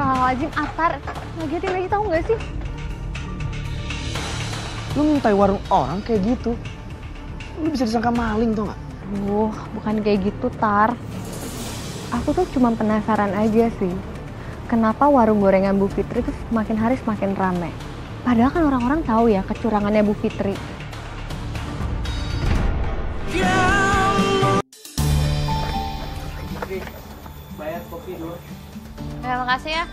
Astagfirullahaladzim, Atar. Ngagetin aja tahu nggak sih? Lu ngintai warung orang kayak gitu, lu bisa disangka maling tau gak? Bukan kayak gitu, Tar. Aku tuh cuma penasaran aja sih. Kenapa warung gorengan Bu Fitri tuh semakin hari semakin rame? Padahal kan orang-orang tahu ya kecurangannya Bu Fitri. Bayar kopi dulu. Terima kasih ya.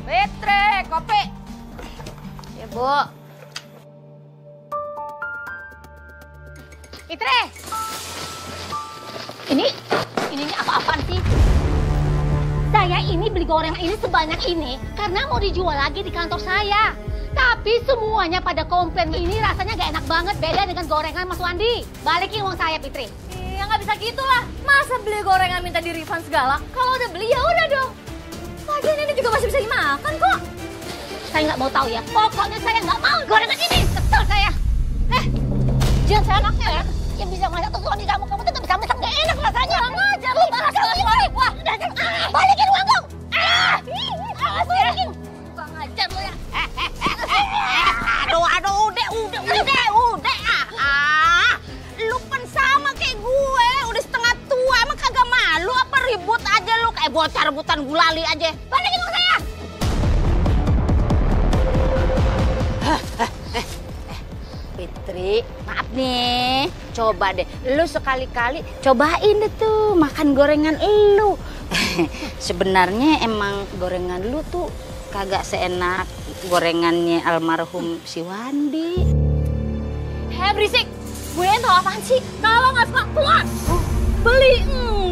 Fitri, kopi. Ya, Bu. Fitri. Ini apa-apaan sih? Saya ini beli gorengan ini sebanyak ini karena mau dijual lagi di kantor saya. Tapi semuanya pada komplain ini rasanya gak enak banget, beda dengan gorengan Mas Wandi. Balikin uang saya, Fitri. Ya nggak bisa gitu lah. Masa beli gorengan minta di refund segala? Kalau udah beli ya udah dong. Lagian ini juga masih bisa dimakan kok. Saya nggak mau tahu ya. Pokoknya saya nggak mau gorengan ini. Kesel saya. Jangan saya anaknya ya. Yang bisa masak tuh suami kamu. Kamu tuh nggak bisa masak, nggak enak rasanya. Kurang ajar lu marah sama suami. Wah, balikin uangku. Balikin. Kurang ajar lu ya. Aduh, udah. Lu kan sama kayak gue. Udah setengah tua, emang kagak malu apa ribut aja lu kayak bocah rebutan gulali aja. Balikin uang saya. Fitri, maaf nih. Coba deh, lu sekali-kali cobain deh tuh makan gorengan lu. Sebenarnya emang gorengan lu tuh kagak seenak gorengannya almarhum si Wandi. Berisik. Gue yang tau apaan sih? Kalau nggak suka keluar. Beli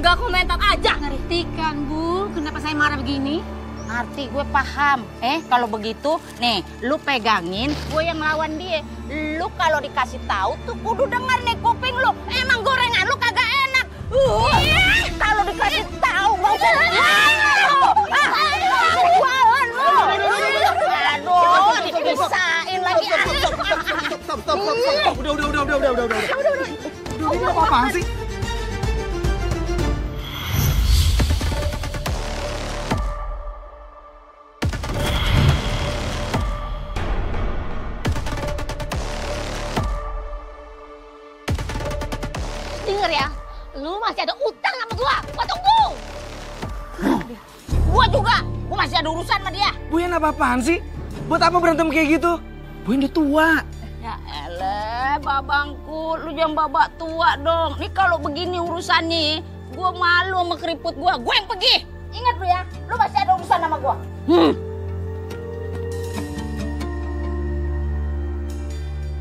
nggak komentar aja. Ngerti kan, Bu? Kenapa saya marah begini? Ngerti, gue paham. Kalau begitu, nih, lu pegangin, gue yang melawan dia. Lu kalau dikasih tahu tuh kudu denger nih kuping lu. Emang gorengan lu kagak enak. Kalau dikasih tahu, nggak usah. Jualan lu. Aduh, dipisahin lagi. Stop. Udah. Ini apa-apaan sih? Dengar ya, lu masih ada utang sama gua tunggu. Gua juga, gua masih ada urusan sama dia. Bu Yan apa-apaan sih? Buat apa berantem kayak gitu? Bu Yan udah tua. Ya elah, babangku, lu jangan babak tua dong. Nih kalau begini urusannya, gua malu sama keriput gua yang pergi. Ingat lu ya, lu masih ada urusan sama gua.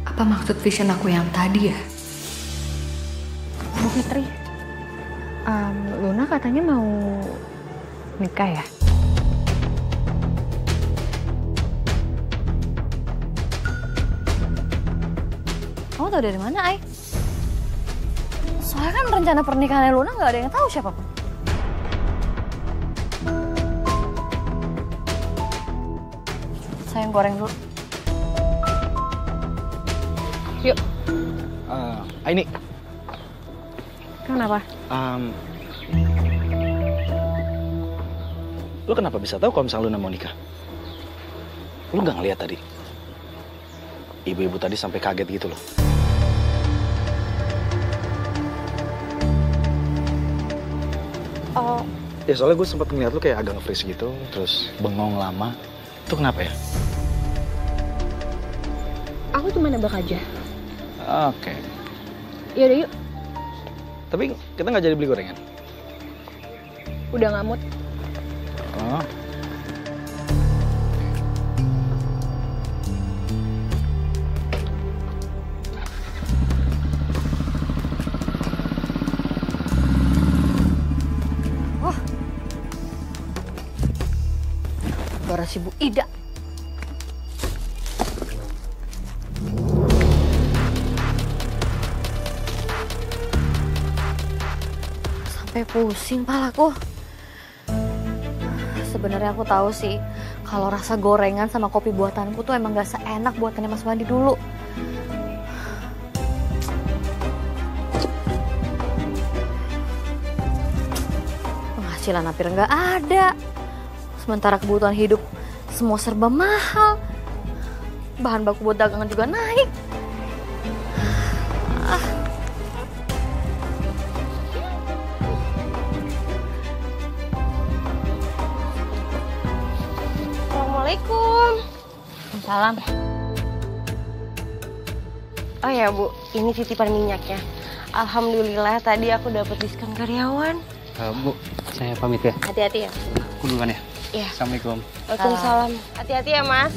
Apa maksud vision aku yang tadi ya? Bu Fitri, Luna katanya mau nikah ya? Kamu tahu dari mana, Ai? Soalnya kan rencana pernikahan Luna nggak ada yang tahu siapapun. Sayang goreng dulu. Yuk. Ini. Kenapa? Lu kenapa bisa tahu kalau misalnya Luna mau nikah? Lu nggak ngeliat tadi? Ibu-ibu tadi sampai kaget gitu loh. Oh, Ya soalnya gue sempat ngeliat lu kayak agak nge-freeze gitu, terus bengong lama. Itu kenapa ya? aku cuma nebak aja. Oke. Yaudah yuk, Tapi kita nggak jadi beli gorengan. udah nggak mood. Oh. Suara si Bu Ida. Sampai pusing palaku. Sebenarnya aku tahu sih kalau rasa gorengan sama kopi buatanku tuh emang gak seenak buatannya Mas Wandi dulu. penghasilan hampir nggak ada. Sementara kebutuhan hidup semua serba mahal. Bahan baku buat dagangan juga naik. Assalamualaikum. Salam. Oh ya Bu, ini titipan minyaknya. Alhamdulillah tadi aku dapat diskon karyawan. Bu, saya pamit ya. Hati-hati ya. Aku duluan ya. Iya. Assalamualaikum. Waalaikumsalam. Hati-hati ya Mas.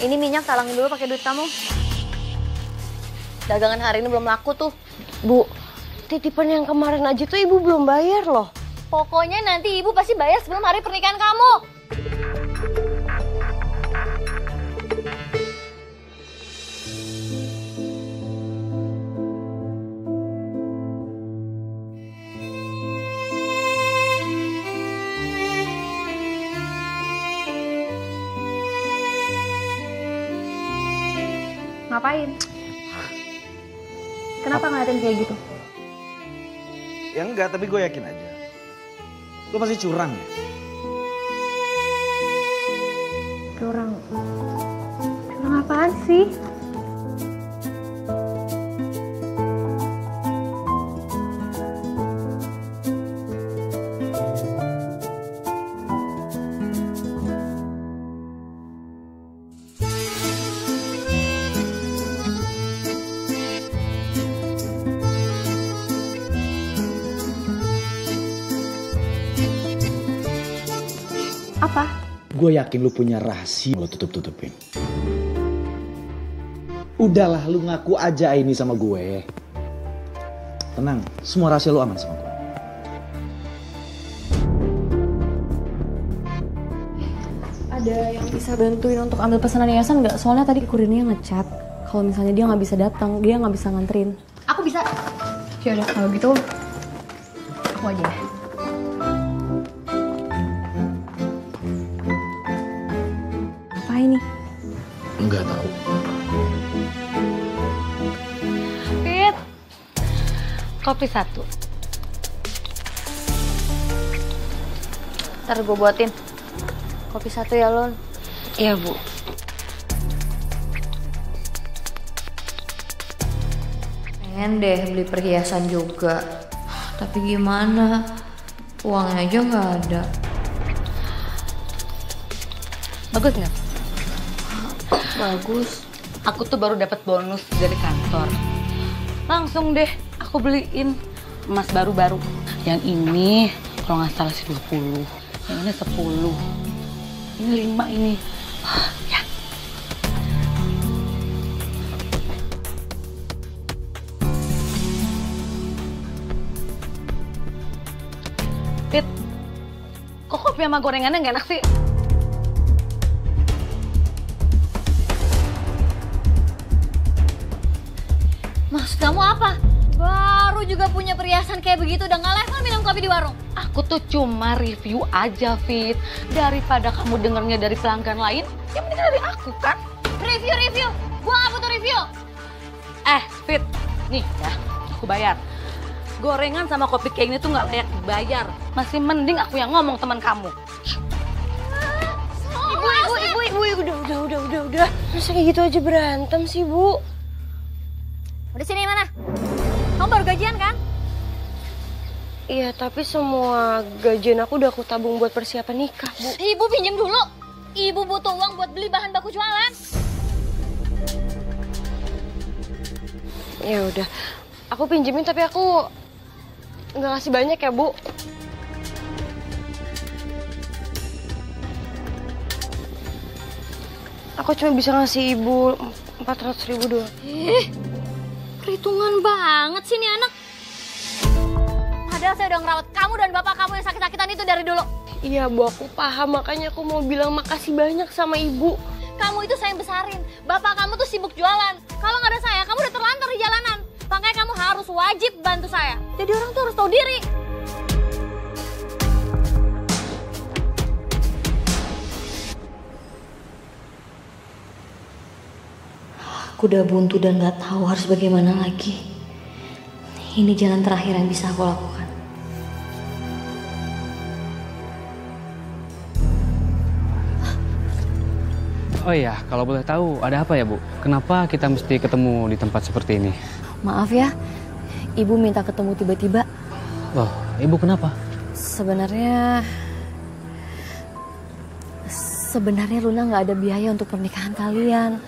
Ini minyak talangin dulu pakai duit kamu. Dagangan hari ini belum laku tuh. Bu, titipan yang kemarin aja tuh Ibu belum bayar loh. Pokoknya nanti ibu pasti bayar sebelum hari pernikahan kamu. Ngapain? Kenapa ngeliatin kayak gitu? Ya enggak, tapi gue yakin aja. Lo pasti curang ya? Curang? Curang apaan sih? Apa? Gue yakin lu punya rahasia lo tutup-tutupin. Udahlah, lu ngaku aja ini sama gue. Tenang, semua rahasia lu aman sama gue. Ada yang bisa bantuin untuk ambil pesanan yayasan nggak? Soalnya tadi kurirnya ngechat. Kalau misalnya dia nggak bisa datang, dia nggak bisa nganterin. Aku bisa. Ya udah kalau gitu aku aja ya. Apa ini? Enggak tahu. Fit, kopi satu. Ntar gue buatin. Kopi satu ya, Lon. Iya Bu. Pengen deh beli perhiasan juga. Tapi gimana? Uangnya aja nggak ada. Bagus nggak? Bagus. Aku tuh baru dapat bonus dari kantor. Langsung deh aku beliin emas baru-baru. Yang ini kalau nggak salah sih 20. Yang ini 10. Ini 5 ini. Ya. Fit, kok kopi sama gorengannya nggak enak sih? Maksud kamu apa? Baru juga punya perhiasan kayak begitu udah nggak level minum kopi di warung. Aku tuh cuma review aja, Fit. Daripada kamu dengernya dari pelanggan lain, ya mending dari aku kan? Review. Gua nggak butuh review. Fit, nih ya, aku bayar. Gorengan sama kopi kayak gini tuh nggak layak dibayar. Masih mending aku yang ngomong teman kamu. Ibu, udah. Masa kayak gitu aja berantem sih, Bu? Udah sini mana? Kamu baru gajian kan? Iya, tapi semua gajian aku udah aku tabung buat persiapan nikah, Bu. Ibu pinjam dulu. Ibu butuh uang buat beli bahan baku jualan. Ya udah, aku pinjemin tapi aku nggak ngasih banyak ya, Bu. Aku cuma bisa ngasih Ibu 400.000 doang. Perhitungan banget sih nih anak. Padahal saya udah ngerawat kamu dan bapak kamu yang sakit-sakitan itu dari dulu. Iya, Bu, aku paham. Makanya aku mau bilang makasih banyak sama Ibu. Kamu itu saya yang besarin. Bapak kamu tuh sibuk jualan. Kalau nggak ada saya, kamu udah terlantar di jalanan. Makanya kamu harus wajib bantu saya. Jadi orang tuh harus tahu diri. Aku udah buntu dan gak tahu harus bagaimana lagi. Ini jalan terakhir yang bisa aku lakukan. Oh iya, kalau boleh tahu ada apa ya Bu? Kenapa kita mesti ketemu di tempat seperti ini? Maaf ya, Ibu minta ketemu tiba-tiba. Loh, Ibu kenapa? Sebenarnya Luna nggak ada biaya untuk pernikahan kalian.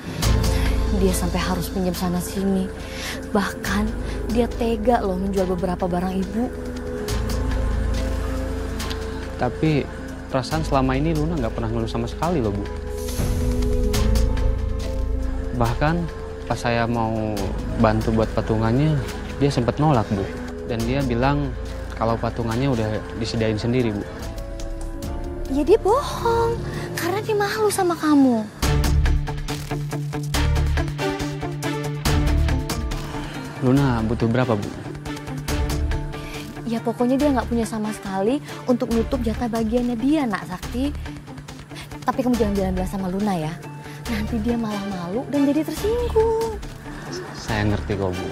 Dia sampai harus pinjam sana sini. Bahkan dia tega loh menjual beberapa barang Ibu. Tapi perasaan selama ini Luna nggak pernah ngeluh sama sekali loh Bu. Bahkan pas saya mau bantu buat patungannya, dia sempat nolak Bu. Dan dia bilang kalau patungannya udah disediain sendiri Bu. Ya dia bohong, karena dia malu sama kamu. Luna butuh berapa Bu? Ya pokoknya dia nggak punya sama sekali untuk nutup jatah bagiannya dia, Nak Sakti. Tapi kamu jangan bilang-bilang sama Luna ya. Nanti dia malah malu dan jadi tersinggung. Saya ngerti kok Bu.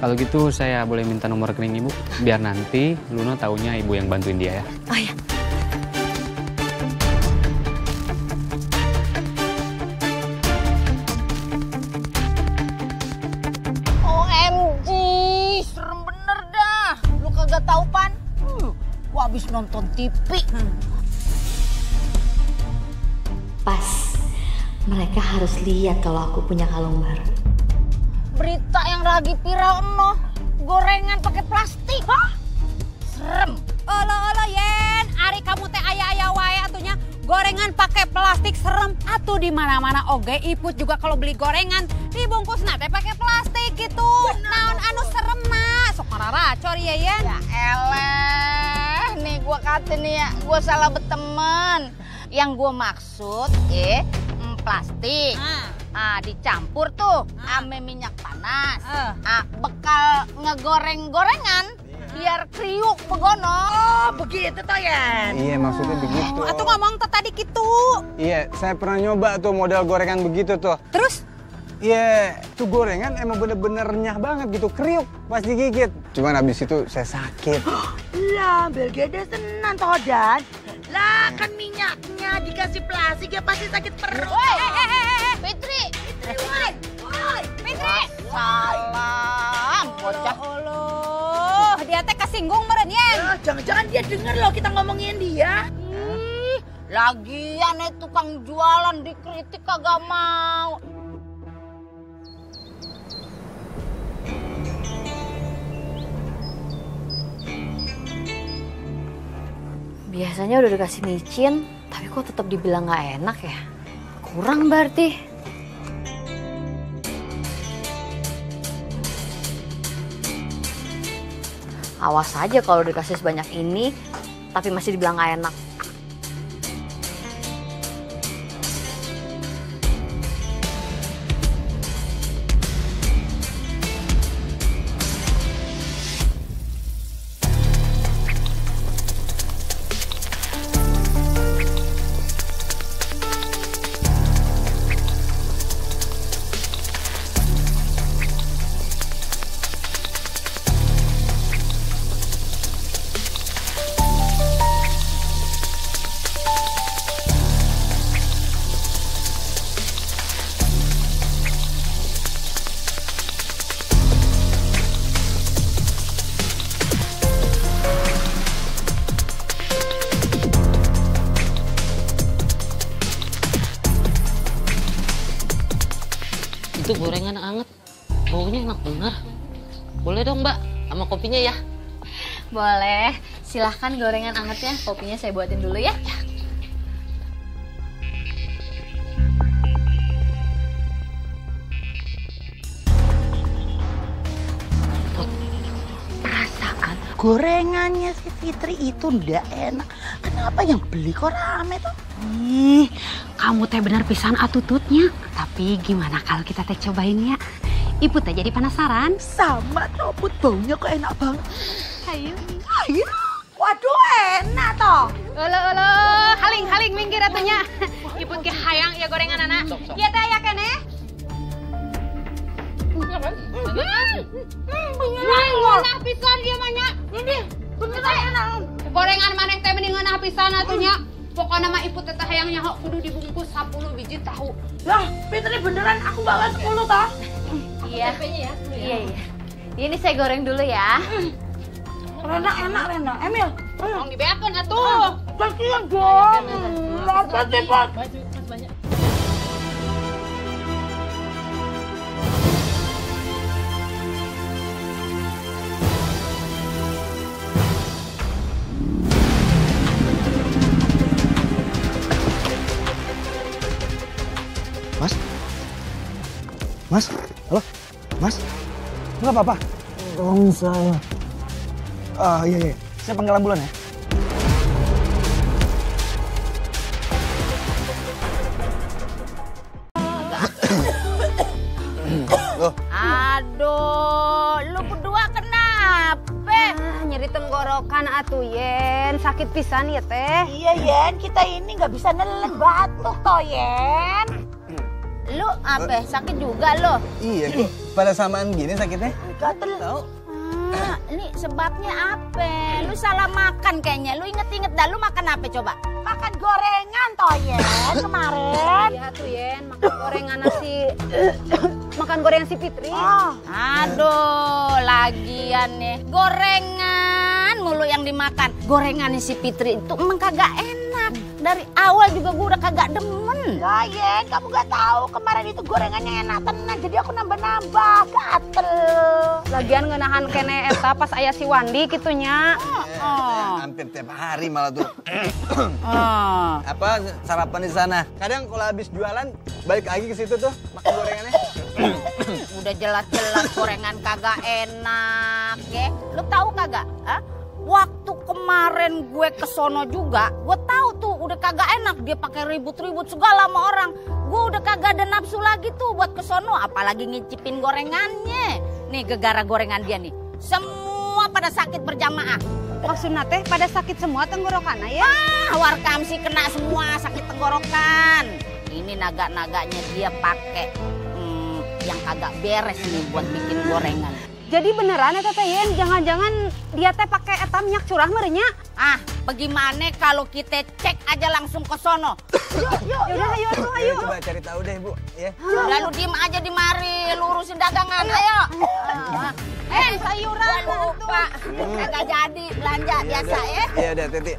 Kalau gitu saya boleh minta nomor rekening Ibu? Biar nanti Luna taunya Ibu yang bantuin dia ya. Oh ya. OMG, serem bener dah. Lu kagak tahu Pan? Gua habis nonton TV. Pas. Mereka harus lihat kalau aku punya kalung baru. Berita yang lagi viral enoh, gorengan pakai plastik. Hah? Serem. Olo yen, ari kamu teh aya wae atunya gorengan pakai plastik serem. Atuh di mana-mana oge Iput juga kalau beli gorengan dibungkusna teh pakai plastik gitu. Naon anu serem na, sok mararacor ya yen. Ya elah, nih gua kata nih ya, gua salah berteman. Yang gua maksud, plastik. Dicampur tuh ame minyak panas. Bekal ngegoreng gorengan biar kriuk begono. Oh, begitu toh ya. Iya, maksudnya begitu. Atuh ngomong tadi gitu. Iya, saya pernah nyoba tuh model gorengan begitu tuh. Terus? Iya, tuh gorengan emang bener-bener renyah banget gitu, kriuk pas digigit. Cuman abis itu saya sakit. Lah, belgede senang toh Dan. Lah kan minyaknya dikasih plastik ya pasti sakit perut. Fitri. Salam, bocah. Allah, dia teh kesinggung meureun yen. Jangan-jangan dia denger loh kita ngomongin dia. Lagian tukang jualan dikritik kagak mau. Biasanya udah dikasih micin, tapi kok tetap dibilang nggak enak ya? Kurang berarti. Awas aja kalau dikasih sebanyak ini, tapi masih dibilang nggak enak. Itu gorengan anget, baunya enak bener. Boleh dong Mbak, sama kopinya ya? Boleh, silahkan gorengan angetnya, kopinya saya buatin dulu ya. Perasaan gorengannya si Fitri itu ndak enak. Kenapa yang beli kok rame tuh? Ih, kamu teh bener pisan atututnya. Tapi gimana kalau kita teh cobain ya? Ibu teh jadi penasaran. Sama tuh, Put, baunya kok enak banget. Ayo. Ayo. Waduh, enak toh. Olo, haling minggir atunya. Ibu ke hayang ya gorengan anak. Iya teh ya kene. pisan dia banyak. Ini beneran. Gorengan maneh teh mendingan hapisan atunya. Pokoknya mah ibu teteh hayang nyaho kudu dibungkus 10 biji tahu. Lah, Fitri beneran aku bawa 10 toh. Iya. Iya. Ini saya goreng dulu ya. Rena. Emil, Tolong dibeakeun atuh. kasihan dong. Apa sih, Pak? Mas, halo, Mas, nggak apa-apa? Tolong saya. Iya, saya panggil ambulan ya. Aduh, lu berdua kenapa? Nyeri tenggorokan atuh, Yen. Sakit pisan ya, Teh. Iya, Yen. Kita ini nggak bisa nelen batuk toh, Yen. Lu apa? Sakit juga lo? Iya, kok pada samaan gini sakitnya? Gatel. Ini sebabnya apa? Lu salah makan kayaknya. Lu inget-inget dah, lu makan apa coba? Makan gorengan toh, Yen, kemarin. Iya tuh, Yen. Makan gorengan makan gorengan si Fitri. Aduh, lagian nih. Gorengan mulu yang dimakan. Gorengan si Fitri itu emang kagak enak. Dari awal juga gue udah kagak demen. Ya, Yen, kamu gak tahu kemarin itu gorengannya enak tenang. Jadi aku nambah-nambah, gatel. Lagian ngenahan kene eta pas aya si Wandi gitunya. Hampir tiap hari malah tuh. Apa sarapan di sana? Kadang kalau habis jualan balik lagi ke situ tuh makan gorengannya. Udah jelas-jelas gorengan kagak enak, ya. Lu tahu kagak? Waktu kemarin gue kesono juga, gue tahu tuh udah kagak enak. Dia pakai ribut-ribut segala sama orang. Gue udah kagak ada nafsu lagi tuh buat kesono, apalagi ngicipin gorengannya. Nih gegara gorengan dia nih, semua pada sakit berjamaah. Maksudnya teh pada sakit semua tenggorokan ya? Warkam sih kena semua sakit tenggorokan. Ini naga-naganya dia pakai yang kagak beres nih buat bikin gorengan. Jadi beneran ya Teh Yen, jangan-jangan dia teh pakai eta minyak curah merenya? Bagaimana kalau kita cek aja langsung ke sono? Yuk. Ayo. Coba cari tahu deh, Bu, ya. Udah lu diem aja di mari, lu urusin dagangan, ayo. Sayuran lupa. Kagak jadi belanja biasa ya. Iya udah, Titi.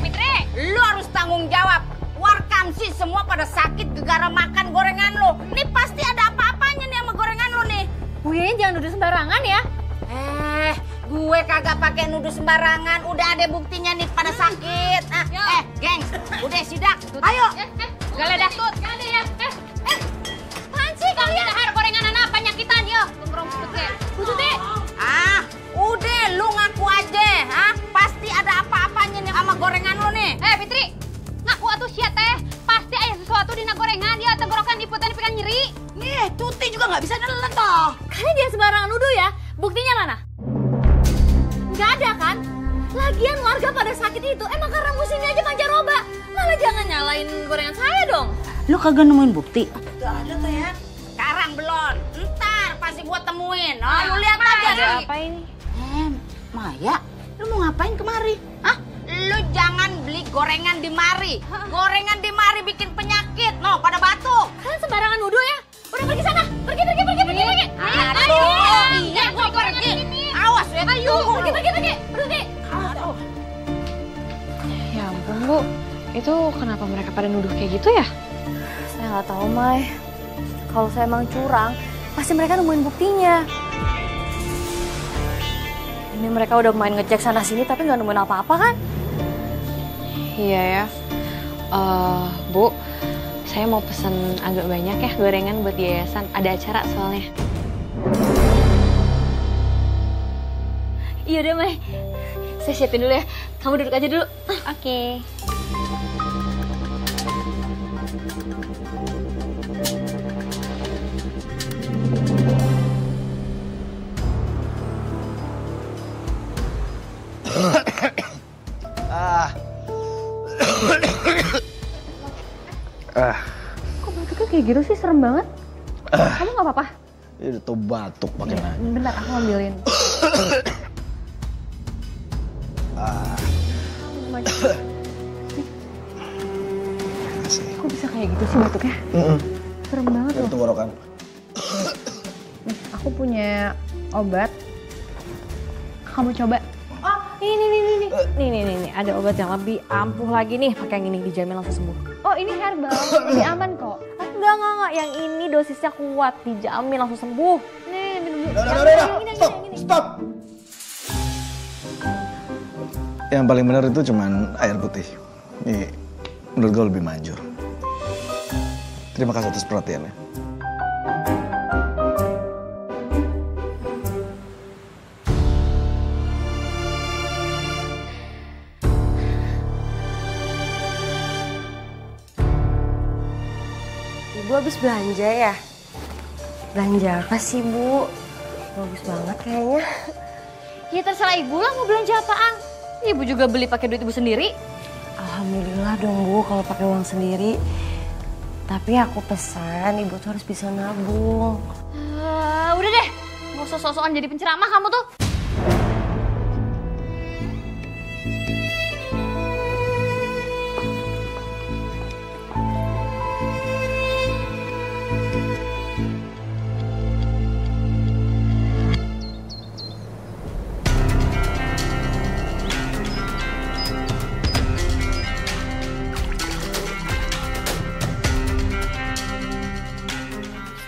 Fitri, lu harus tanggung jawab. Warkam sih semua pada sakit gegara makan gorengan lu. Nih pasti ada apa-apanya nih sama gorengan lu nih. Yen, jangan nuduh sembarangan ya. Gue kagak pakai nuduh sembarangan. Udah ada buktinya nih pada sakit. Gengs, udah sidak. Ayo. Galedah tut. Gale ya. Apaan sih kalian? Dahar gorengan anak penyakitan yo. Gembrong putih. Putih. Udah lu ngaku aja, pasti ada apa-apanya nih sama gorengan lu nih. Fitri. Ngaku atuh sia teh. Pasti aya sesuatu dina gorengan dia tenggorokan iputan pikan nyeri. Nih, Tuti juga nggak bisa nelen toh. Kayaknya dia sembarangan nuduh ya. Buktinya mana? Nggak ada kan? Lagian warga pada sakit itu emang karena musimnya aja pancaroba. Malah jangan nyalain gorengan saya dong. Lu kagak nemuin bukti? Gak ada tuh ya. Sekarang belum. Ntar pasti gua temuin. Lu lihat aja. Ada apa ini? Maya, lu mau ngapain kemari? Lu jangan beli gorengan di mari. Gorengan di mari bikin penyakit. No, pada batuk. Kalian sembarangan nuduh ya. Udah pergi sana. Pergi. Iya, gua pergi. Awas ya. Ayo, pergi. Ya ampun, Bu. Itu kenapa mereka pada nuduh kayak gitu ya? Saya nggak tahu, Mai. Kalau saya emang curang, pasti mereka nemuin buktinya. Ini mereka udah main ngecek sana sini tapi nggak nemuin apa-apa kan? Iya ya. Bu, saya mau pesen agak banyak ya gorengan buat yayasan. Ada acara soalnya. Iya udah, Mai. Saya siapin dulu ya. Kamu duduk aja dulu. Oke. Kok batuknya kayak gitu sih, serem banget. Kamu nggak apa-apa? Udah tau batuk pakai nanya. Bentar, aku ambilin. Kok bisa kayak gitu sih batuknya? Serem banget loh. Tenggorokan. Nih, aku punya obat. Kamu coba. Oh, ini ada obat yang lebih ampuh lagi nih. Pakai yang ini dijamin langsung sembuh. Oh, ini herbal. Ini aman kok. Enggak. Yang ini dosisnya kuat, dijamin langsung sembuh. Nih, minum dulu. Udah. Stop. Yang paling benar itu cuman air putih. Ini menurut gue lebih manjur. Terima kasih atas perhatiannya. Ibu habis belanja ya? Belanja apa sih, Bu? Bagus banget kayaknya. Ya terserah ibu lah mau belanja apaan. Ibu juga beli pakai duit ibu sendiri. Alhamdulillah dong, Bu, kalau pakai uang sendiri. Tapi aku pesan ibu tuh harus bisa nabung. Udah deh, nggak usah sok-sokan jadi penceramah kamu tuh.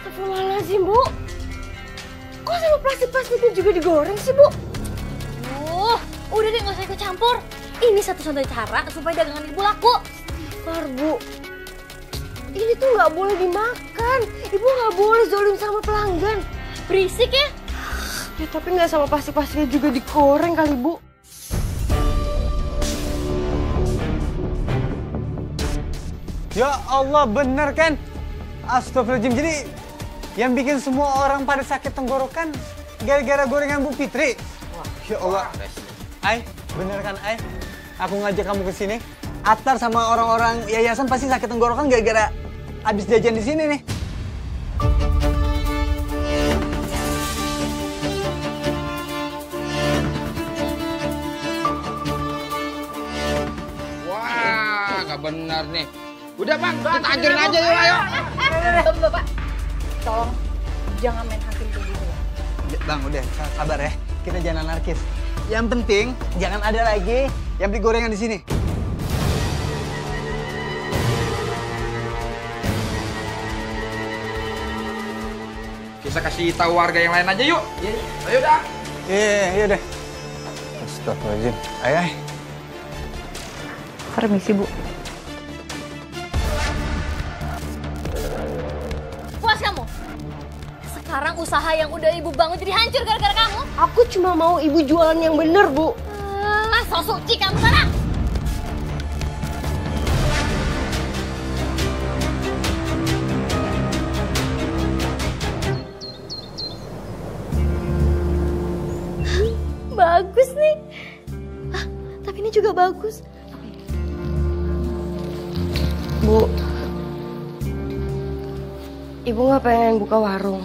Astagfirullahaladzim, Bu. Kok sama plastik-plastiknya juga digoreng sih, Bu? Udah deh nggak usah ikut campur. Ini satu-satunya cara supaya dagangan ibu laku. Bu, ini tuh nggak boleh dimakan. Ibu nggak boleh zolim sama pelanggan. Berisik ya? Ya tapi nggak sama plastik-plastiknya juga digoreng kali, Bu. Ya Allah, bener kan? Astagfirullahaladzim, jadi yang bikin semua orang pada sakit tenggorokan gara-gara gorengan Bu Fitri? Wah, ya Allah. Ay, bener kan, Ay? Aku ngajak kamu ke sini. Atar sama orang-orang yayasan pasti sakit tenggorokan gara-gara habis jajan di sini nih. Wah, nggak benar nih. Udah Bang, kita hancurin aja yuk, ayo. Bapak, tolong jangan main hakim kayak gitu ya. Bang, udah sabar ya. Kita jangan anarkis. Yang penting jangan ada lagi yang beli gorengan di sini. Kita kasih tahu warga yang lain aja yuk. Ayo dah. Iya deh. Astagfirullahaladzim. Ayo. Permisi, Bu. Puas kamu? Sekarang usaha yang udah ibu bangun jadi hancur gara-gara kamu? Aku cuma mau ibu jualan yang bener, Bu. So suci kamu sana. Bagus nih. Tapi ini juga bagus. Bu, ibu nggak pengen buka warung?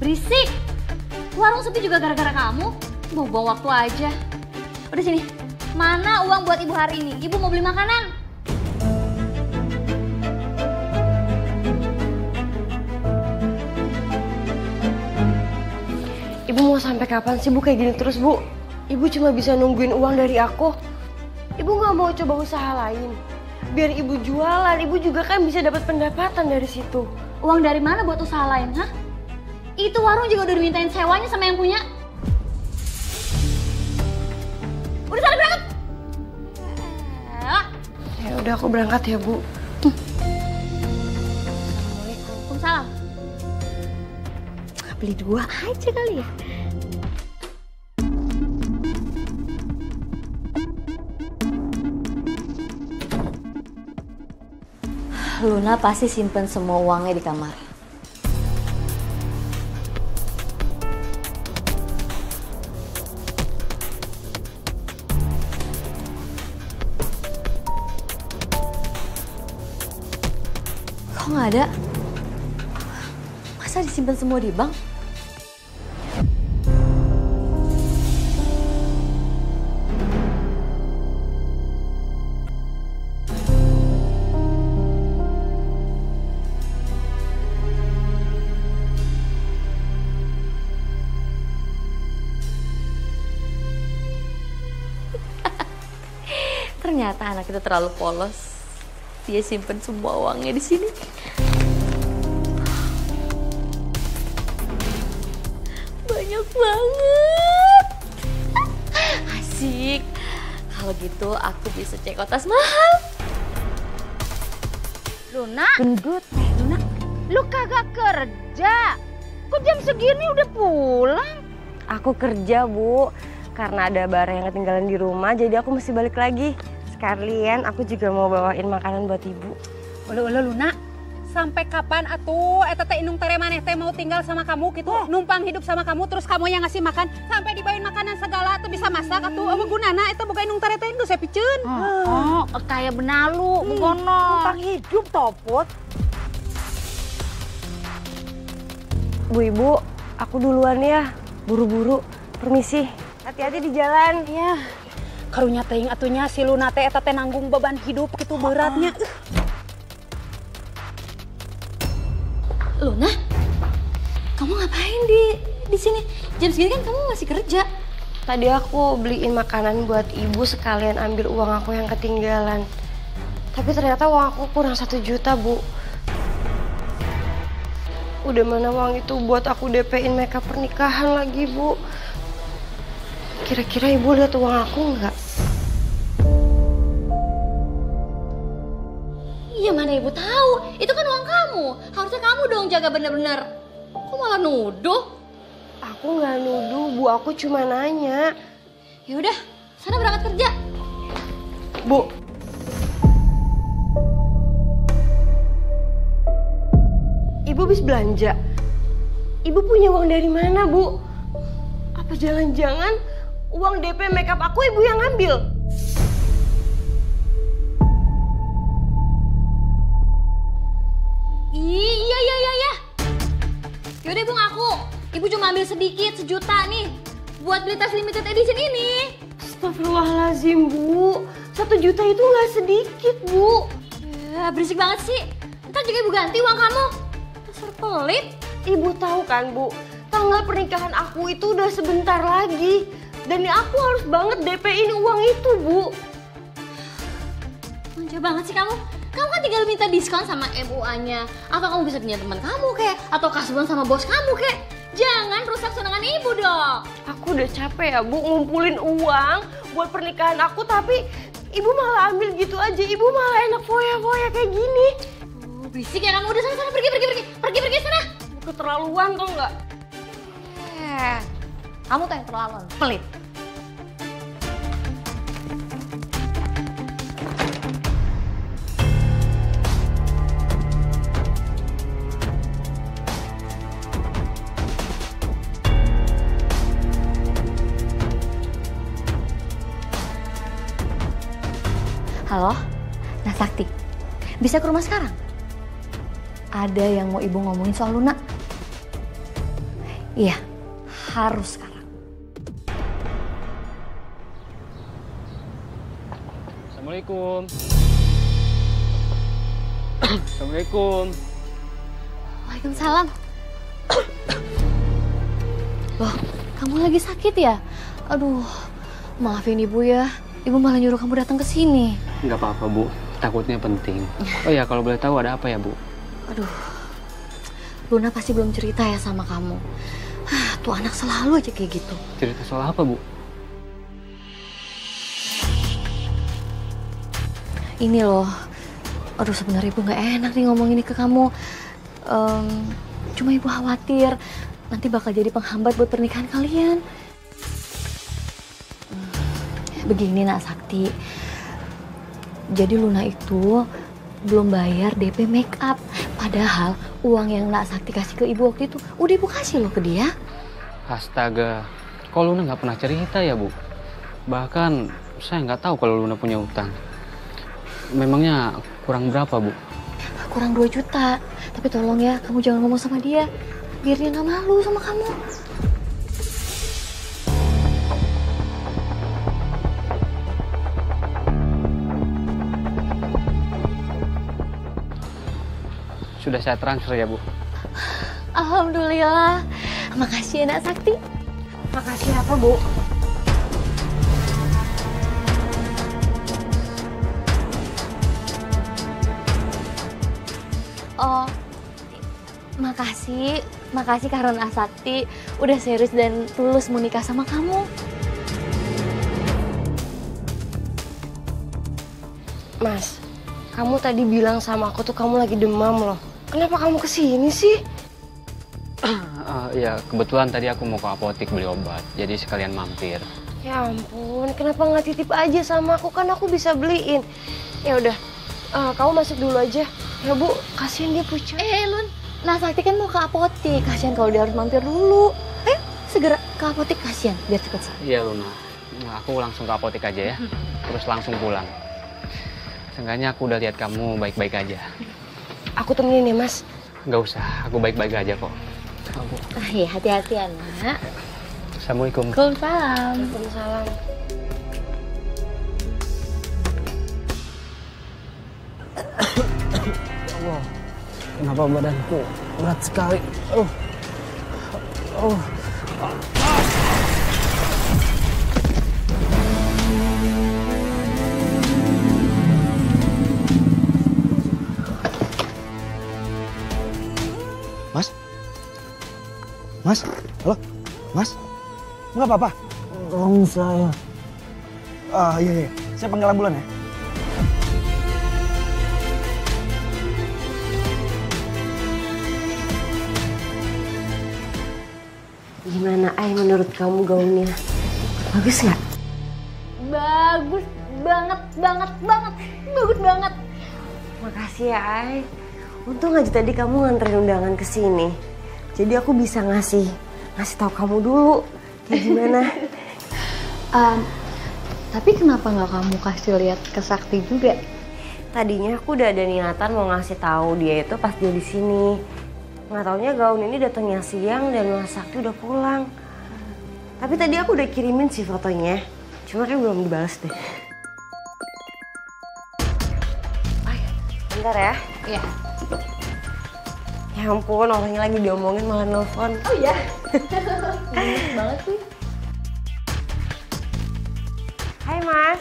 Berisik. Warung sepi juga gara-gara kamu. Buang waktu aja. Udah sini. Mana uang buat ibu hari ini? Ibu mau beli makanan. Ibu mau sampai kapan sih, Bu, kayak gini terus, Bu? Ibu cuma bisa nungguin uang dari aku. Ibu nggak mau coba usaha lain. Biar ibu jualan, ibu juga kan bisa dapat pendapatan dari situ. Uang dari mana buat usaha lain, hah? Itu warung juga udah dimintain sewanya sama yang punya. Udah sana berangkat. Ya udah, aku berangkat ya, Bu. Waalaikumsalam. Beli 2 aja kali ya. Luna pasti simpen semua uangnya di kamar. Kok nggak ada? Masa disimpan semua di bank? Ternyata anak itu terlalu polos. Dia simpen semua uangnya di sini. Banyak banget. Asik. Kalau gitu aku bisa cek tas mahal. Luna, gendut. Luna, lu kagak kerja. Kok jam segini udah pulang? Aku kerja, Bu. Karena ada barang yang ketinggalan di rumah, jadi aku mesti balik lagi. Sekalian aku juga mau bawain makanan buat ibu. Ulu Luna, sampai kapan atuh eta teh indung tere maneh teh mau tinggal sama kamu gitu, numpang hidup sama kamu terus kamu yang ngasih makan, sampai dibawain makanan segala tuh bisa masak atuh. Apa gunana eta boga indung tere teh geus sapiceun. Oh, kayak benalu, begono. Numpang hidup topot. Bu Ibu, aku duluan ya. Buru-buru. Permisi. Hati-hati di jalan. Ya. Karunya teuing atunya si Luna teh eta teh nanggung beban hidup gitu beratnya. Luna, kamu ngapain di sini? Jam segini kan kamu masih kerja. Tadi aku beliin makanan buat ibu sekalian ambil uang aku yang ketinggalan. Tapi ternyata uang aku kurang 1 juta, Bu. Udah mana uang itu buat aku DP-in makeup pernikahan lagi, Bu. Kira-kira ibu lihat uang aku nggak? Iya mana ibu tahu, itu kan uang kamu. Harusnya kamu dong jaga bener-bener. Kok malah nuduh? Aku nggak nuduh, Bu. Aku cuma nanya. Ya udah, sana berangkat kerja. Bu. Ibu habis belanja. Ibu punya uang dari mana, Bu? Apa jangan-jangan uang DP makeup aku ibu yang ngambil? Iya. Yaudah ibu ngaku, ibu cuma ambil sedikit, 1 juta nih buat beli tas limited edition ini. Astagfirullahaladzim, Bu. 1 juta itu nggak sedikit, Bu. Ya, berisik banget sih. Ntar juga ibu ganti uang kamu. Dasar pelit. Ibu tahu kan, Bu, tanggal pernikahan aku itu udah sebentar lagi. Dan aku harus banget DP-in uang itu, Bu. Manja banget sih kamu. Kamu kan tinggal minta diskon sama MUA-nya. Apa kamu bisa punya teman kamu kek? Atau kasbonan sama bos kamu kek? Jangan rusak senangan ibu dong. Aku udah capek ya, Bu, ngumpulin uang buat pernikahan aku. Tapi ibu malah ambil gitu aja. Ibu malah enak foya-foya kayak gini. Oh, berisik ya kamu. Udah sana pergi sana. Keterlaluan tau nggak? Kamu tuh yang terlaluan, pelit. Halo, Nah Sakti, bisa ke rumah sekarang? Ada yang mau ibu ngomongin soal Luna? Iya, harus sekarang. Assalamualaikum. Assalamualaikum. Waalaikumsalam. Loh, kamu lagi sakit ya? Aduh, maafin ibu ya. Ibu malah nyuruh kamu datang ke sini. Nggak apa-apa, Bu. Takutnya penting. Oh ya, kalau boleh tahu ada apa ya, Bu? Aduh, Luna pasti belum cerita ya sama kamu. Tuh anak selalu aja kayak gitu. Cerita soal apa, Bu? Ini loh, aduh sebenarnya ibu nggak enak nih ngomong ini ke kamu. Cuma ibu khawatir nanti bakal jadi penghambat buat pernikahan kalian. Begini Nak Sakti, jadi Luna itu belum bayar DP make up. Padahal uang yang Nak Sakti kasih ke ibu waktu itu udah ibu kasih loh ke dia. Astaga, kok Luna nggak pernah cerita ya, Bu? Bahkan saya nggak tahu kalau Luna punya utang. Memangnya kurang berapa, Bu? Kurang 2 juta. Tapi tolong ya, kamu jangan ngomong sama dia. biar dia nggak malu sama kamu. Sudah saya transfer ya, Bu. Alhamdulillah. Makasih ya, Nak Sakti. Makasih apa, Bu? Oh, makasih karena Sakti udah serius dan tulus mau nikah sama kamu. Mas, kamu tadi bilang sama aku tuh kamu lagi demam loh. Kenapa kamu kesini sih? Ya, kebetulan tadi aku mau ke apotek beli obat, jadi sekalian mampir. Ya ampun, kenapa nggak titip aja sama aku? Kan aku bisa beliin. Ya udah, kamu masuk dulu aja. Ya Bu, kasihan dia pucat. Lun, Nah Sakti kan mau ke apotek, kasihan kalau dia harus mampir dulu. Ayo, segera ke apotek, kasihan, biar cepet selesai. Iya Luna, aku langsung ke apotek aja ya, terus langsung pulang. Seenggaknya aku udah lihat kamu baik-baik aja. Aku temenin ya Mas. Nggak usah, aku baik-baik aja kok. Iya, hati-hati anak. Assalamualaikum. Waalaikumsalam. Waalaikumsalam. Allah, kenapa badanku berat sekali? Mas, halo, Mas, nggak apa-apa? Tolong saya. Iya, saya panggil ambulan ya. Gimana, Ai, menurut kamu gaunnya? Bagus nggak? Bagus banget. Bagus banget. Makasih ya, Ai. Untung aja tadi kamu nganterin undangan ke sini. Jadi aku bisa ngasih tahu kamu dulu kayak gimana. Tapi kenapa nggak kamu kasih lihat ke Sakti juga? Tadinya aku udah ada niatan mau ngasih tahu dia itu pas dia di sini. Nggak taunya gaun ini datangnya siang dan Mas Sakti udah pulang. Tapi tadi aku udah kirimin sih fotonya. Cuma kan belum dibalas deh. Bentar ya. Iya. Ya ampun, orangnya lagi diomongin malah nelfon. Oh iya? Bagus banget sih. Hai Mas.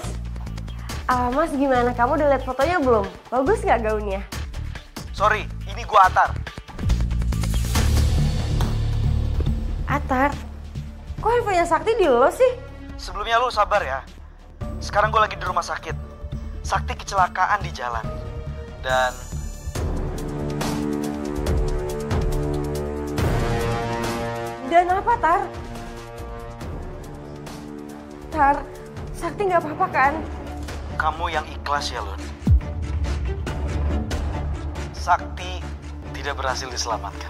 Mas gimana? Kamu udah lihat fotonya belum? Bagus nggak gaunnya? Sorry, ini gua Atar. Atar? Kok handphonenya Sakti di lo sih? Sebelumnya lu sabar ya. Sekarang gua lagi di rumah sakit. Sakti kecelakaan di jalan. Dan apa, Tar? Tar, Sakti nggak apa-apa kan? Kamu yang ikhlas ya, Lun. Sakti tidak berhasil diselamatkan.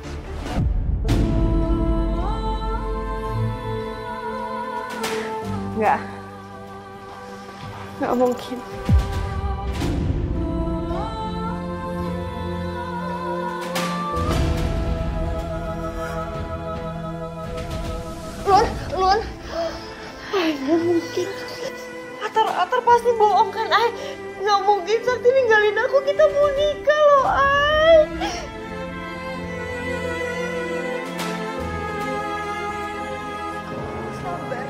Nggak mungkin. Lun. Nggak mungkin. Atar pasti bohong kan, Ay? Nggak mungkin Sakti ninggalin aku, kita mau nikah loh, Ay. Sabar.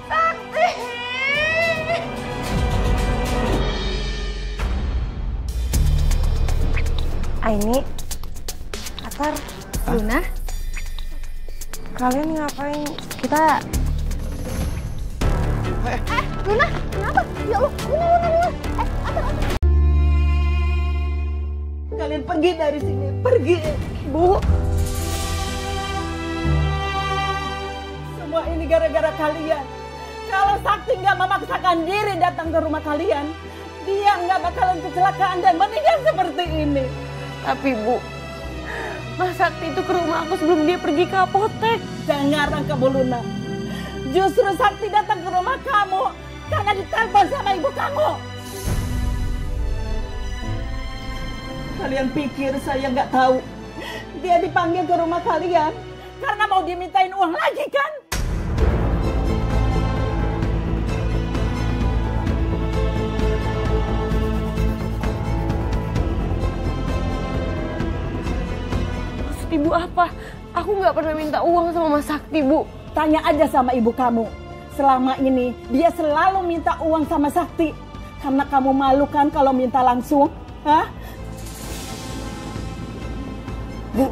Sakti. Aini, Atar, Luna, kalian ngapain? kita... Luna, kenapa? Ya Allah, Luna. Atar. Kalian pergi dari sini, pergi. Bu. Semua ini gara-gara kalian. Kalau Sakti nggak memaksakan diri datang ke rumah kalian, dia nggak bakalan kecelakaan dan meninggal seperti ini. Tapi Bu, Mas Sakti itu ke rumah aku sebelum dia pergi ke apotek. Jangan kamu Luna. Justru Sakti datang ke rumah kamu karena ditelepon sama ibu kamu. Kalian pikir saya nggak tahu Dia dipanggil ke rumah kalian karena mau dimintain uang lagi kan? Maksud ibu apa? Aku nggak pernah minta uang sama Mas Sakti, Bu. Tanya aja sama ibu kamu. Selama ini dia selalu minta uang sama Sakti. Karena kamu malu kan kalau minta langsung? Hah? Bu,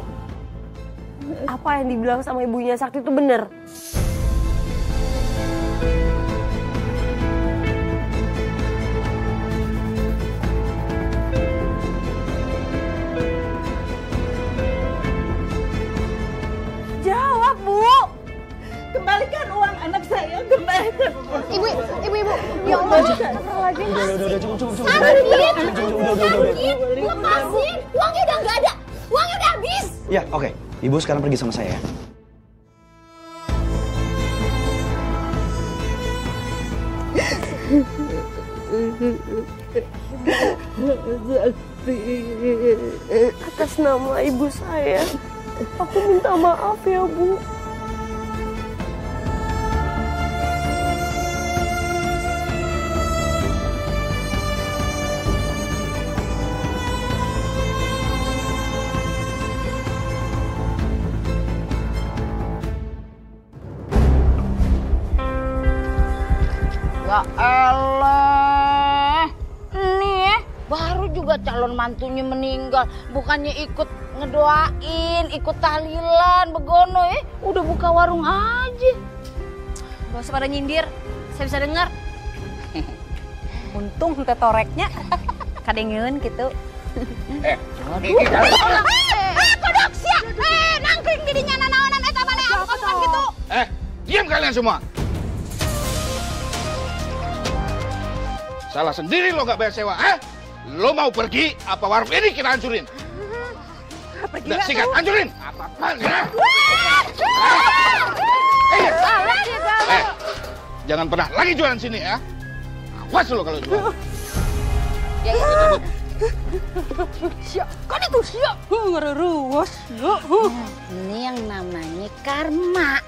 apa yang dibilang sama ibunya Sakti itu benar? Jawab, Bu. Kembalikan uang anak saya, kembalikan. Ibu. Ya Allah, astagfirullahaladzim. Lepasin, uangnya udah nggak ada. Uangnya udah habis. Ya, oke. Ibu sekarang pergi sama saya ya. Sakti, atas nama ibu saya, aku minta maaf ya, Bu. Ya elah, nih baru juga calon mantunya meninggal, bukannya ikut ngedoain, ikut tahlilan, begono udah buka warung aja. Gak usah pada nyindir, saya bisa dengar. Untung teh toreknya kadengeun gitu. Kodok sia, nangkring didinya nanaonan eta bale angkot gitu. Diam kalian semua. Salah sendiri lo gak bayar sewa, Lo mau pergi, apa warung ini kita hancurin? Pergi Udah, sikat, hancurin! Apa-apaan, jangan pernah lagi jualan sini ya. Awas lo kalau jualan. Ya. Siap, kan itu siap. Ngeruwas. Ini yang namanya karma.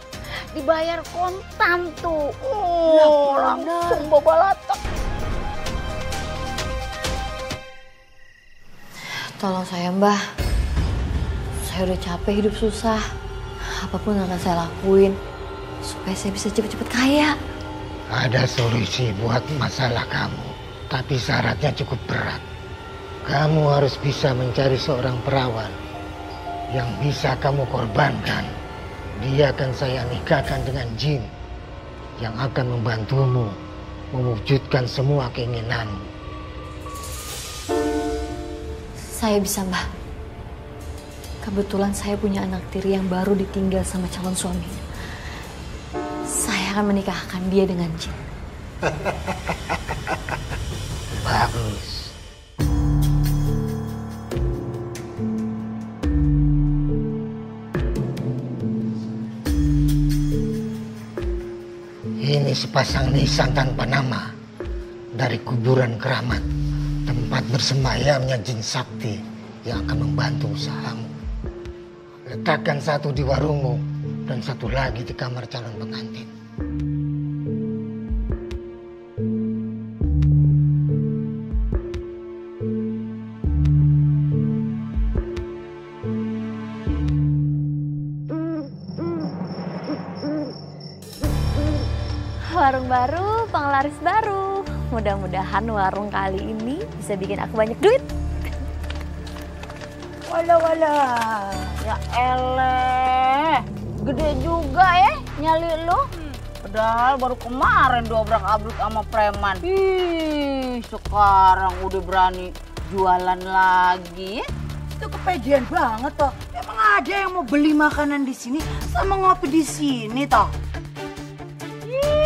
Dibayar kontan tuh. Langsung babalatak. Tolong saya, Mbah. Saya udah capek hidup susah. Apapun yang akan saya lakuin supaya saya bisa cepet-cepet kaya. Ada solusi buat masalah kamu, tapi syaratnya cukup berat. Kamu harus bisa mencari seorang perawan yang bisa kamu korbankan. Dia akan saya nikahkan dengan jin yang akan membantumu mewujudkan semua keinginanmu. Saya bisa, Mbah. Kebetulan saya punya anak tiri yang baru ditinggal sama calon suaminya. Saya akan menikahkan dia dengan jin. Bagus. Ini sepasang nisan tanpa nama dari kuburan keramat. Tempat bersemayamnya jin sakti yang akan membantu usahamu. Letakkan satu di warungmu dan satu lagi di kamar calon pengantin. Warung baru, penglaris baru. Mudah-mudahan warung kali ini bisa bikin aku banyak duit. Walah. Ya elah. Gede juga nyali lu. Padahal baru kemarin dobrak-abruk sama preman. Sekarang udah berani jualan lagi. Itu kepedean banget toh. Emang ada yang mau beli makanan di sini sama ngopi di sini toh?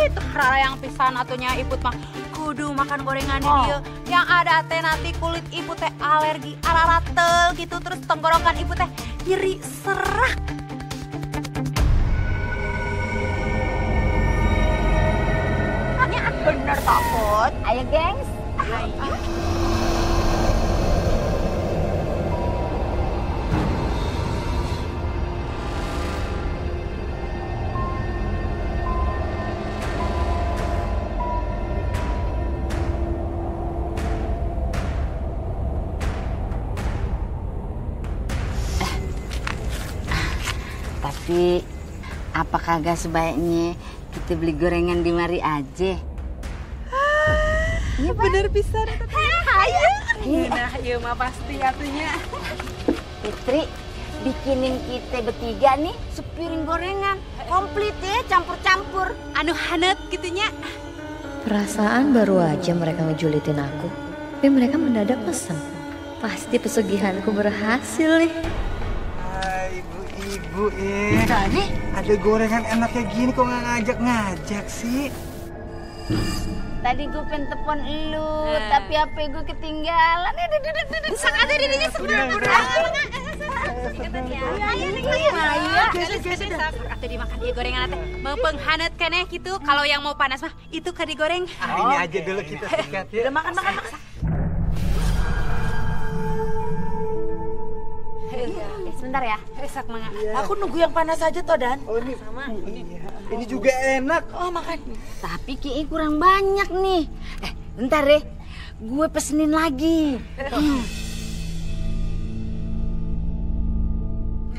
Itu rara yang pisan atunya iput mah kudu makan gorengan dia. Yang ada teh nanti kulit ibu teh alergi araratel gitu, terus tenggorokan ibu teh nyeri serak. Hanya bener takut. Ayo gengs. Ayo. Tapi apa kagak sebaiknya kita beli gorengan di mari aja? Iya bener bisa. Ayo. Nah, iya mah pasti atunya. Fitri, bikinin kita bertiga nih sepiring gorengan. Komplit ya, campur-campur. Anu hanet gitunya. Perasaan baru aja mereka ngejulitin aku, tapi mereka mendadak pesen. Pasti pesugihanku berhasil nih. Ibu, tadi ada gorengan enak kayak gini kok nggak ngajak sih? Tadi gue pengen telepon lu, tapi HP gue ketinggalan. Sak ada dirinya sebenarnya. Atau dimakan dia gorengan atau mau penghanat keneh gitu. Kalau yang mau panas mah itu kan digoreng. Ini aja dulu kita sikat ya. Udah makan. Sebentar ya. Aku nunggu yang panas aja toh, Dan. Oh ini sama. Ini juga enak. Oh makan. Tapi kayaknya kurang banyak nih. Bentar deh, gue pesenin lagi.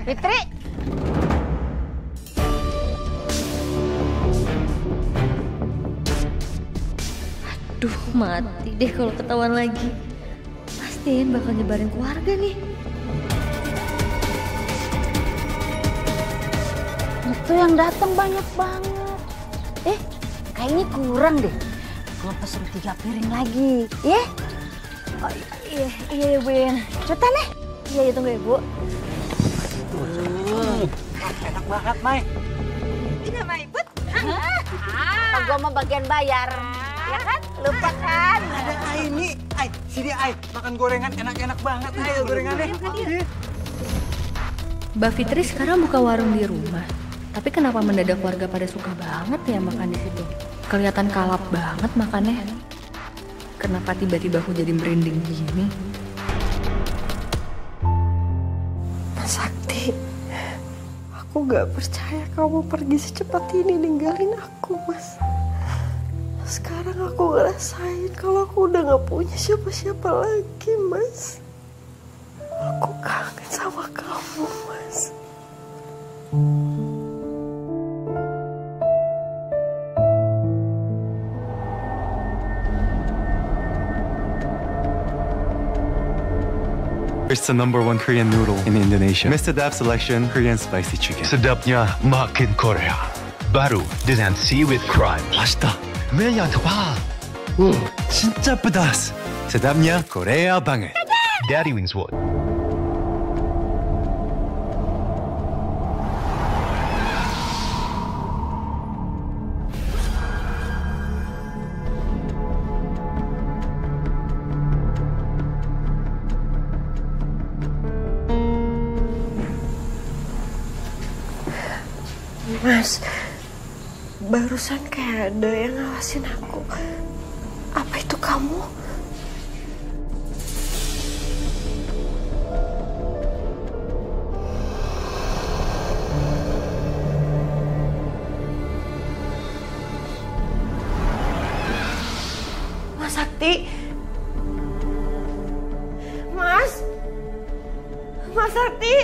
Fitri. Aduh, mati deh kalau ketahuan lagi. Pastiin bakal nyebarin keluarga nih. Itu yang datang banyak banget. Kayaknya kurang deh. Gue pesen 3 piring lagi, ya? Oh, iya Win. Cepetan deh. Iya, tunggu ya, Bu. Enak banget, Mai. Ini Mai, Put. Gue mau bagian bayar. Ya kan? Lupa kan? Ada ini. Sini makan gorengan enak-enak banget. Ayo gorengannya. Mbak Fitri sekarang buka warung di rumah. Tapi kenapa mendadak warga pada suka banget ya makan di situ? Kelihatan kalap banget makannya. Kenapa tiba-tiba aku jadi merinding gini? Mas Sakti, aku gak percaya kamu pergi secepat ini ninggalin aku, Mas. Sekarang aku ngerasain kalau aku udah gak punya siapa-siapa lagi, Mas. Aku kangen sama kamu, Mas. It's the #1 Korean noodle in Indonesia. Mr. Dap selection Korean spicy chicken. sedapnya makin Korea. Baru dengan seaweed crime. 맛있다. 매야 봐. 진짜 예쁘다. sedapnya Korea banget. Daddy Wings Wood. Mas, barusan kayak ada yang ngawasin aku. Apa itu kamu? Mas Sakti? Mas Sakti?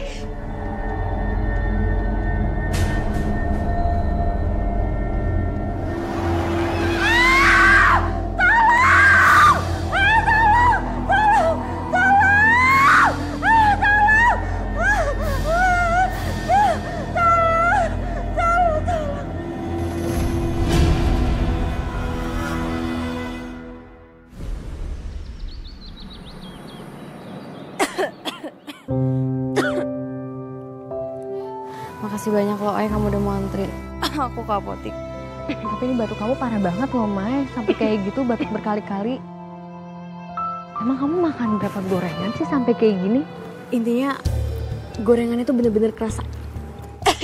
Makasih banyak loh, Ay, kamu udah mau antri. Aku ke apotik. Tapi ini batuk kamu parah banget loh, Mai. Sampai kayak gitu batuk berkali-kali. Emang kamu makan berapa gorengan sih sampai kayak gini? Intinya gorengan itu bener-bener kerasa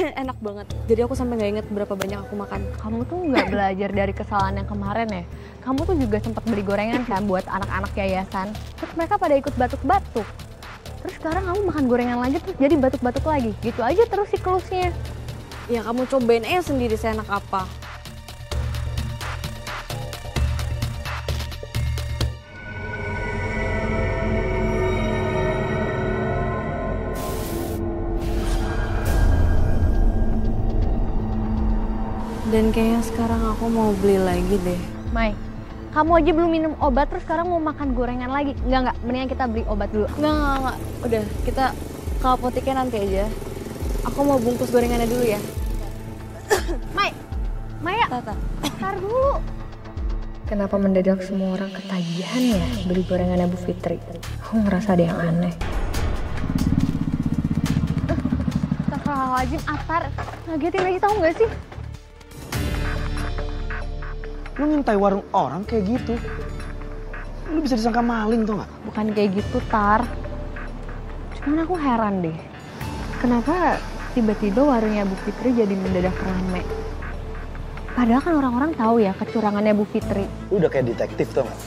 enak banget. Jadi aku sampai nggak inget berapa banyak aku makan. Kamu tuh nggak belajar dari kesalahan yang kemarin ya? Kamu tuh juga sempat beli gorengan kan buat anak-anak yayasan. Terus mereka pada ikut batuk-batuk. Terus sekarang kamu makan gorengan lagi terus jadi batuk-batuk lagi. Gitu aja terus siklusnya. Ya kamu cobain aja sendiri seenak apa. Dan kayaknya sekarang aku mau beli lagi deh. Mai, kamu aja belum minum obat terus sekarang mau makan gorengan lagi. Enggak, mendingan kita beli obat dulu. Enggak. Udah, kita ke apoteknya nanti aja. Aku mau bungkus gorengannya dulu ya. Maya, tar dulu. Kenapa mendadak semua orang ketagihan ya beli gorengannya Bu Fitri? Aku ngerasa ada yang aneh. Astagfirullahaladzim, Atar. Ngagetin aja tahu nggak sih? Lu ngintai warung orang kayak gitu. Lu bisa disangka maling tuh nggak? Bukan kayak gitu, Tar. Cuman aku heran deh. Kenapa tiba-tiba warungnya Bu Fitri jadi mendadak rame? Padahal kan orang-orang tahu ya kecurangannya Bu Fitri. Lu udah kayak detektif tuh nggak?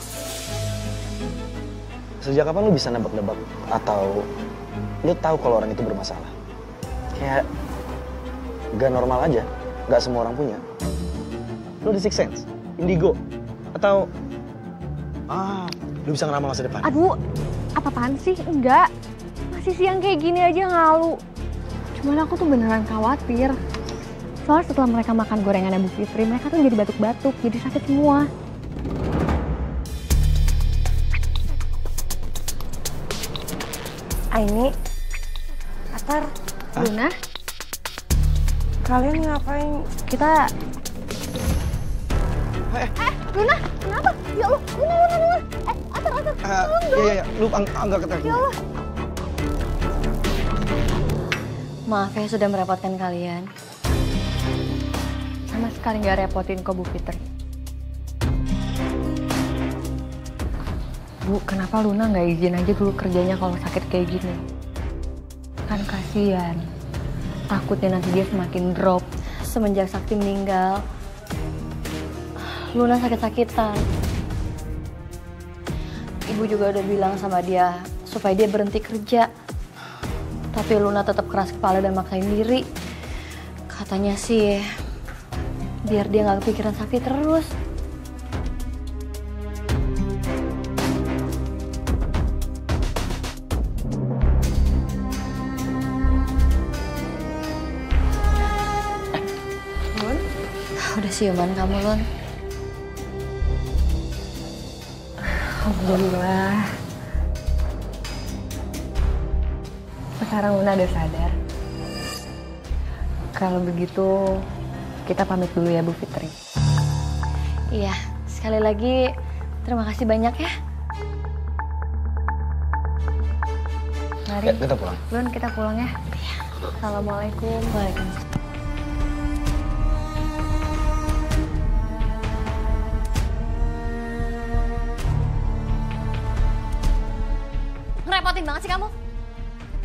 Sejak kapan lu bisa nebak-nebak atau lu tahu kalau orang itu bermasalah? Kayak gak normal aja, gak semua orang punya. Lu ada sixth sense, indigo, atau lu bisa ngeramal masa depan? Aduh, apa-apaan sih? Enggak, masih siang kayak gini aja ngalu. Cuman aku tuh beneran khawatir. Soalnya setelah mereka makan gorengannya Bu Fitri, mereka tuh jadi batuk-batuk, jadi sakit semua. Aini, Atar, Luna, kalian ngapain? Kita... Luna, kenapa? Ya Allah, Luna. Atar, tolong dong. Iya, lu angkat ke Ya Allah. Maaf ya sudah merepotkan kalian. Sama sekali nggak repotin kok Bu Fitri. Bu, kenapa Luna nggak izin aja dulu kerjanya kalau sakit kayak gini? Kan kasihan. Takutnya nanti dia semakin drop. Semenjak Sakti meninggal, Luna sakit-sakitan. Ibu juga udah bilang sama dia supaya dia berhenti kerja. Tapi Luna tetap keras kepala dan maksain diri. Katanya sih, biar dia nggak kepikiran Sakti terus. Lun? Udah siuman kamu, Lun? Alhamdulillah. Sekarang Luna udah sadar. Kalau begitu, kita pamit dulu ya Bu Fitri. Iya, sekali lagi terima kasih banyak ya. Mari. Ya, kita pulang. Lun, kita pulang ya. Assalamualaikum. Waalaikumsalam. Ngerepotin banget sih kamu.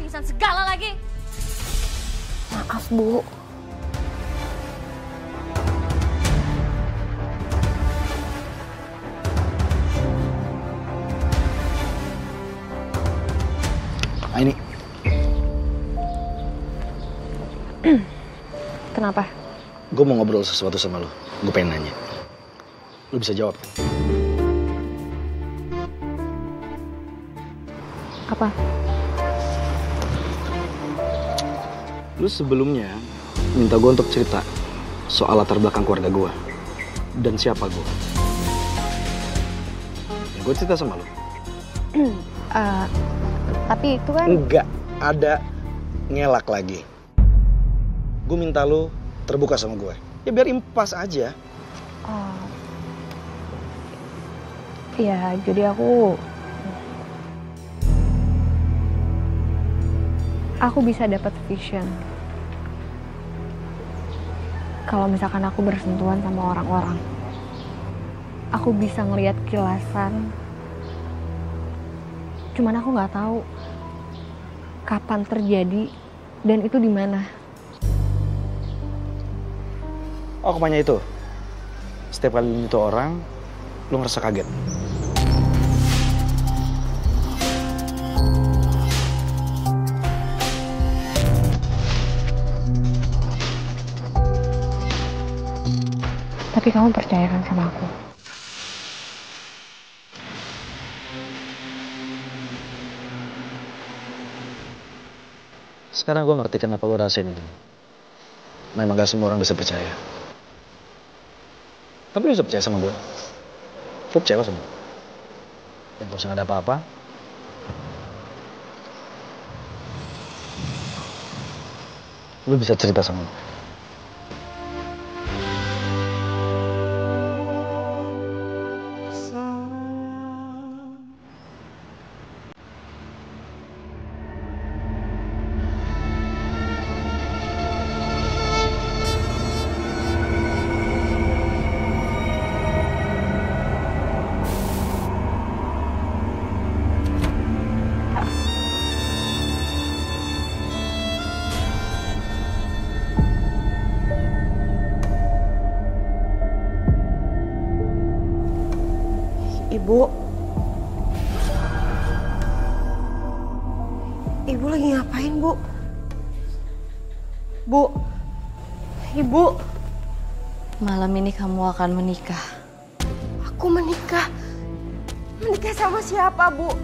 Pingsan segala lagi. Maaf, Bu. Ini. Kenapa? Gue mau ngobrol sesuatu sama lo. Gue pengen nanya. Lo bisa jawab kan? Apa? Lu sebelumnya minta gue untuk cerita soal latar belakang keluarga gue dan siapa gue. Ya, gue cerita sama lo. Tapi itu kan... Enggak ada ngelak lagi. Gue minta lo terbuka sama gue. Ya biar impas aja. Oh. Ya, jadi aku bisa dapat vision. Kalau misalkan aku bersentuhan sama orang-orang, aku bisa ngelihat kilasan. Cuman aku nggak tahu kapan terjadi dan itu di mana. Oh, kemana itu? Setiap kali itu orang, lu ngerasa kaget. Tapi kamu percaya kan sama aku? Sekarang gue ngerti kenapa lo rasain itu. Memang gak semua orang bisa percaya. Tapi lu bisa percaya sama gue. Gue percaya sama gue. Dan kalau misalnya ada apa-apa, lu bisa cerita sama gue. Ibu lagi ngapain, Bu? Bu, Ibu. Malam ini kamu akan menikah. Aku menikah? Menikah sama siapa, Bu?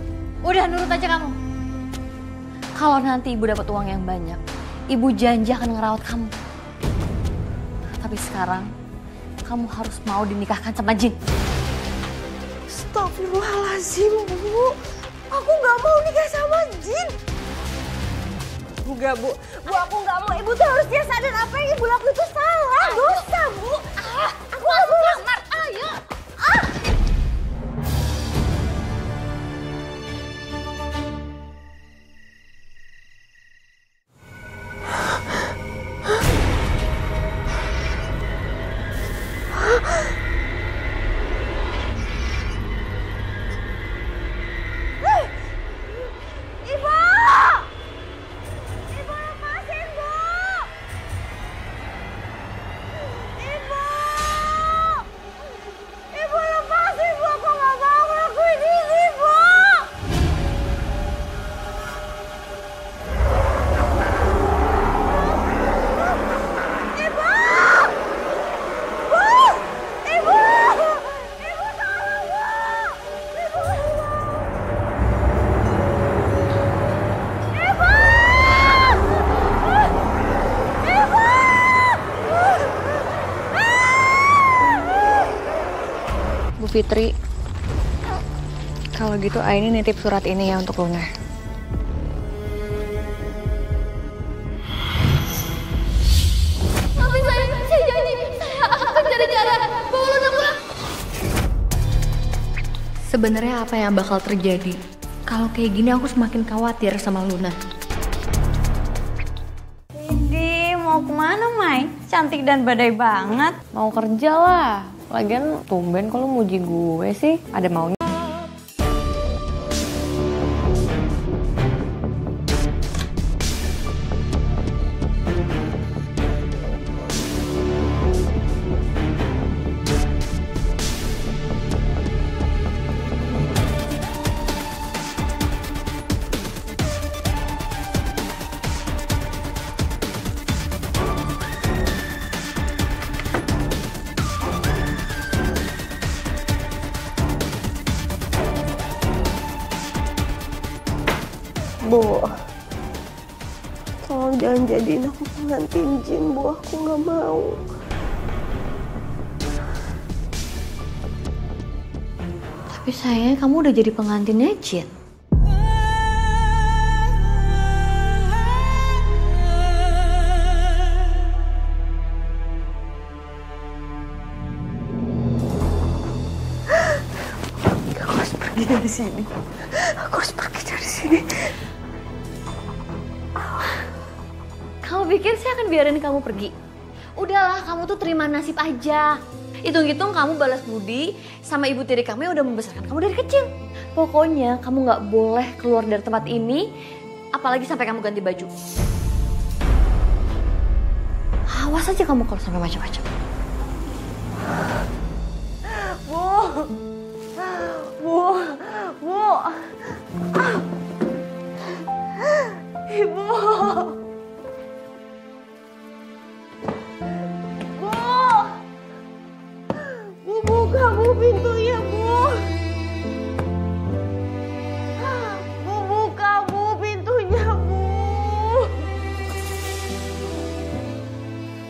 Udah nurut aja kamu. Kalau nanti ibu dapat uang yang banyak, ibu janji akan ngerawat kamu. Tapi sekarang, kamu harus mau dinikahkan sama Jin. Astagfirullahaladzim, Bu. Aku nggak mau nikah sama Jin. Enggak, Bu. Bu, aku nggak mau. Ibu tuh harusnya sadar apa yang ibu lakukan itu salah. Dosa, Bu. Aku nggak mau. Kamar, ayo. Fitri, kalau gitu Aini nitip surat ini ya untuk Luna. Maafin saya janji, saya akan cari cara bawa Luna pulang. Sebenarnya apa yang bakal terjadi? Kalau kayak gini aku semakin khawatir sama Luna. Idi, mau kemana, Mai? Cantik dan badai banget. Mau kerja lah. Lagian tumben kalau muji gue sih. Ada maunya. Bu, tolong jangan jadiin aku pengantin Jin, Bu. Aku nggak mau. Tapi sayang, kamu udah jadi pengantinnya Jin. Aku harus pergi dari sini. Aku harus pergi dari sini. Kamu pikir saya akan biarin kamu pergi? Udahlah, kamu tuh terima nasib aja. Hitung-hitung kamu balas budi sama ibu tiri kamu yang udah membesarkan kamu dari kecil. Pokoknya kamu nggak boleh keluar dari tempat ini, apalagi sampai kamu ganti baju. Awas aja kamu kalau sampai macam-macam. Bu, Bu, Bu, Ibu. Bu, buka Bu pintunya, Bu. Bu, buka Bu pintunya, Bu.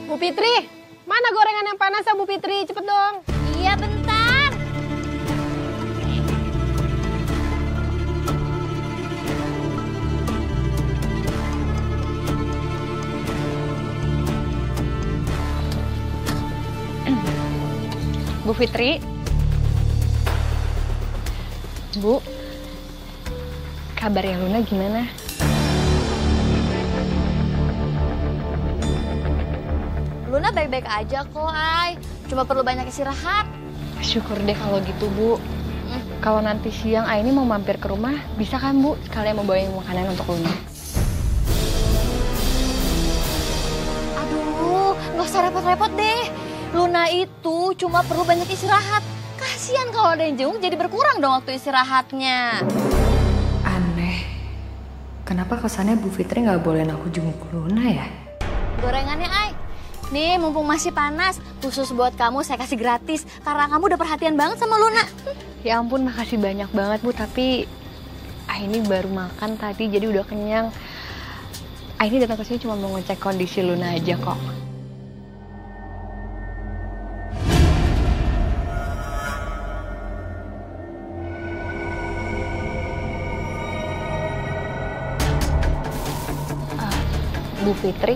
Bu Fitri, mana gorengan yang panas ya Bu Fitri? Cepet dong. Fitri. Bu, kabarnya Luna gimana? Luna baik-baik aja kok, Ay. Cuma perlu banyak istirahat. Syukur deh kalau gitu, Bu. Kalau nanti siang Aini mau mampir ke rumah, bisa kan, Bu? Sekalian mau bawain makanan untuk Luna. Aduh, nggak usah repot-repot deh. Luna itu cuma perlu banyak istirahat. Kasian kalau ada yang jenguk jadi berkurang dong waktu istirahatnya. Aneh. Kenapa kesannya Bu Fitri nggak bolehin aku jenguk Luna ya? Gorengannya, Ay. Nih, mumpung masih panas, khusus buat kamu saya kasih gratis. Karena kamu udah perhatian banget sama Luna. Ya ampun, makasih banyak banget, Bu. Tapi Aini baru makan tadi, jadi udah kenyang. Aini datang ke sini cuma mau ngecek kondisi Luna aja kok. Bu Fitri,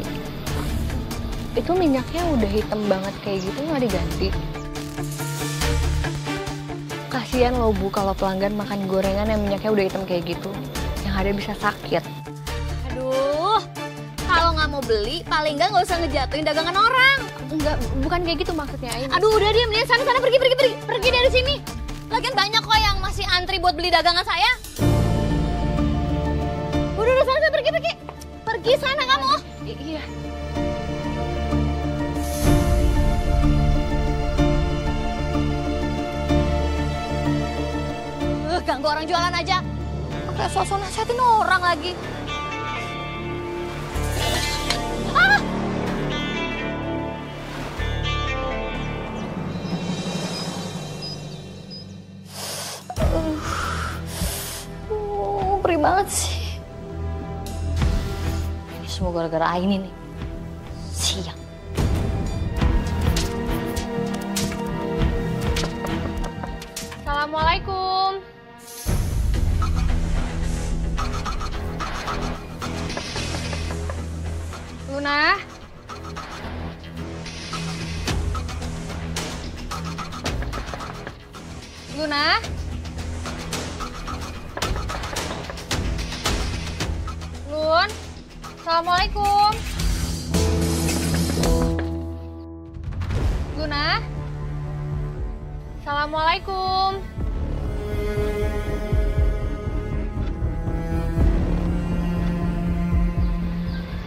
itu minyaknya udah hitam banget kayak gitu, nggak diganti? Kasian loh Bu kalau pelanggan makan gorengan yang minyaknya udah hitam kayak gitu. Yang ada bisa sakit. Aduh, kalau nggak mau beli, paling nggak usah ngejatuhin dagangan orang. Enggak, bukan kayak gitu maksudnya Aini. Aduh, udah diam, sana pergi dari sini. Lagian banyak kok yang masih antri buat beli dagangan saya. Udah sana pergi. Pergi sana kamu. Iya. Ganggu orang jualan aja. Kayak sosok nasihatin orang lagi. Perih banget sih. Ini semua gara-gara Aini nih. Siang. Assalamualaikum. Luna. Luna. Lun. Assalamualaikum. Luna. Assalamualaikum.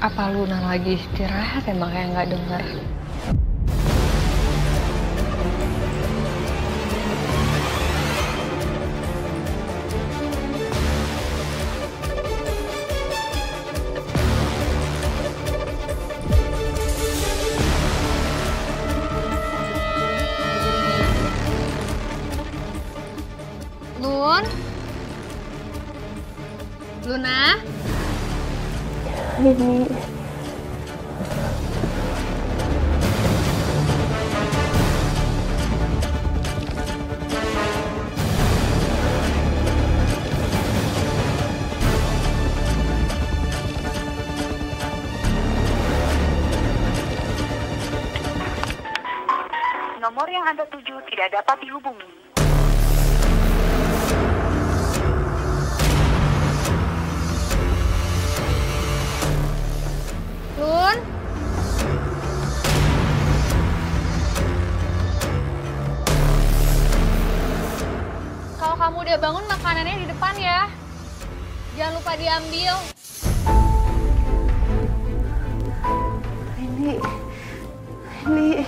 Apa Luna lagi istirahat emang kayak nggak dengar? Lun? Luna? Ini. Nomor yang Anda tuju tidak dapat dihubungi. Lun? Kalau kamu udah bangun, makanannya di depan ya. Jangan lupa diambil. Ini.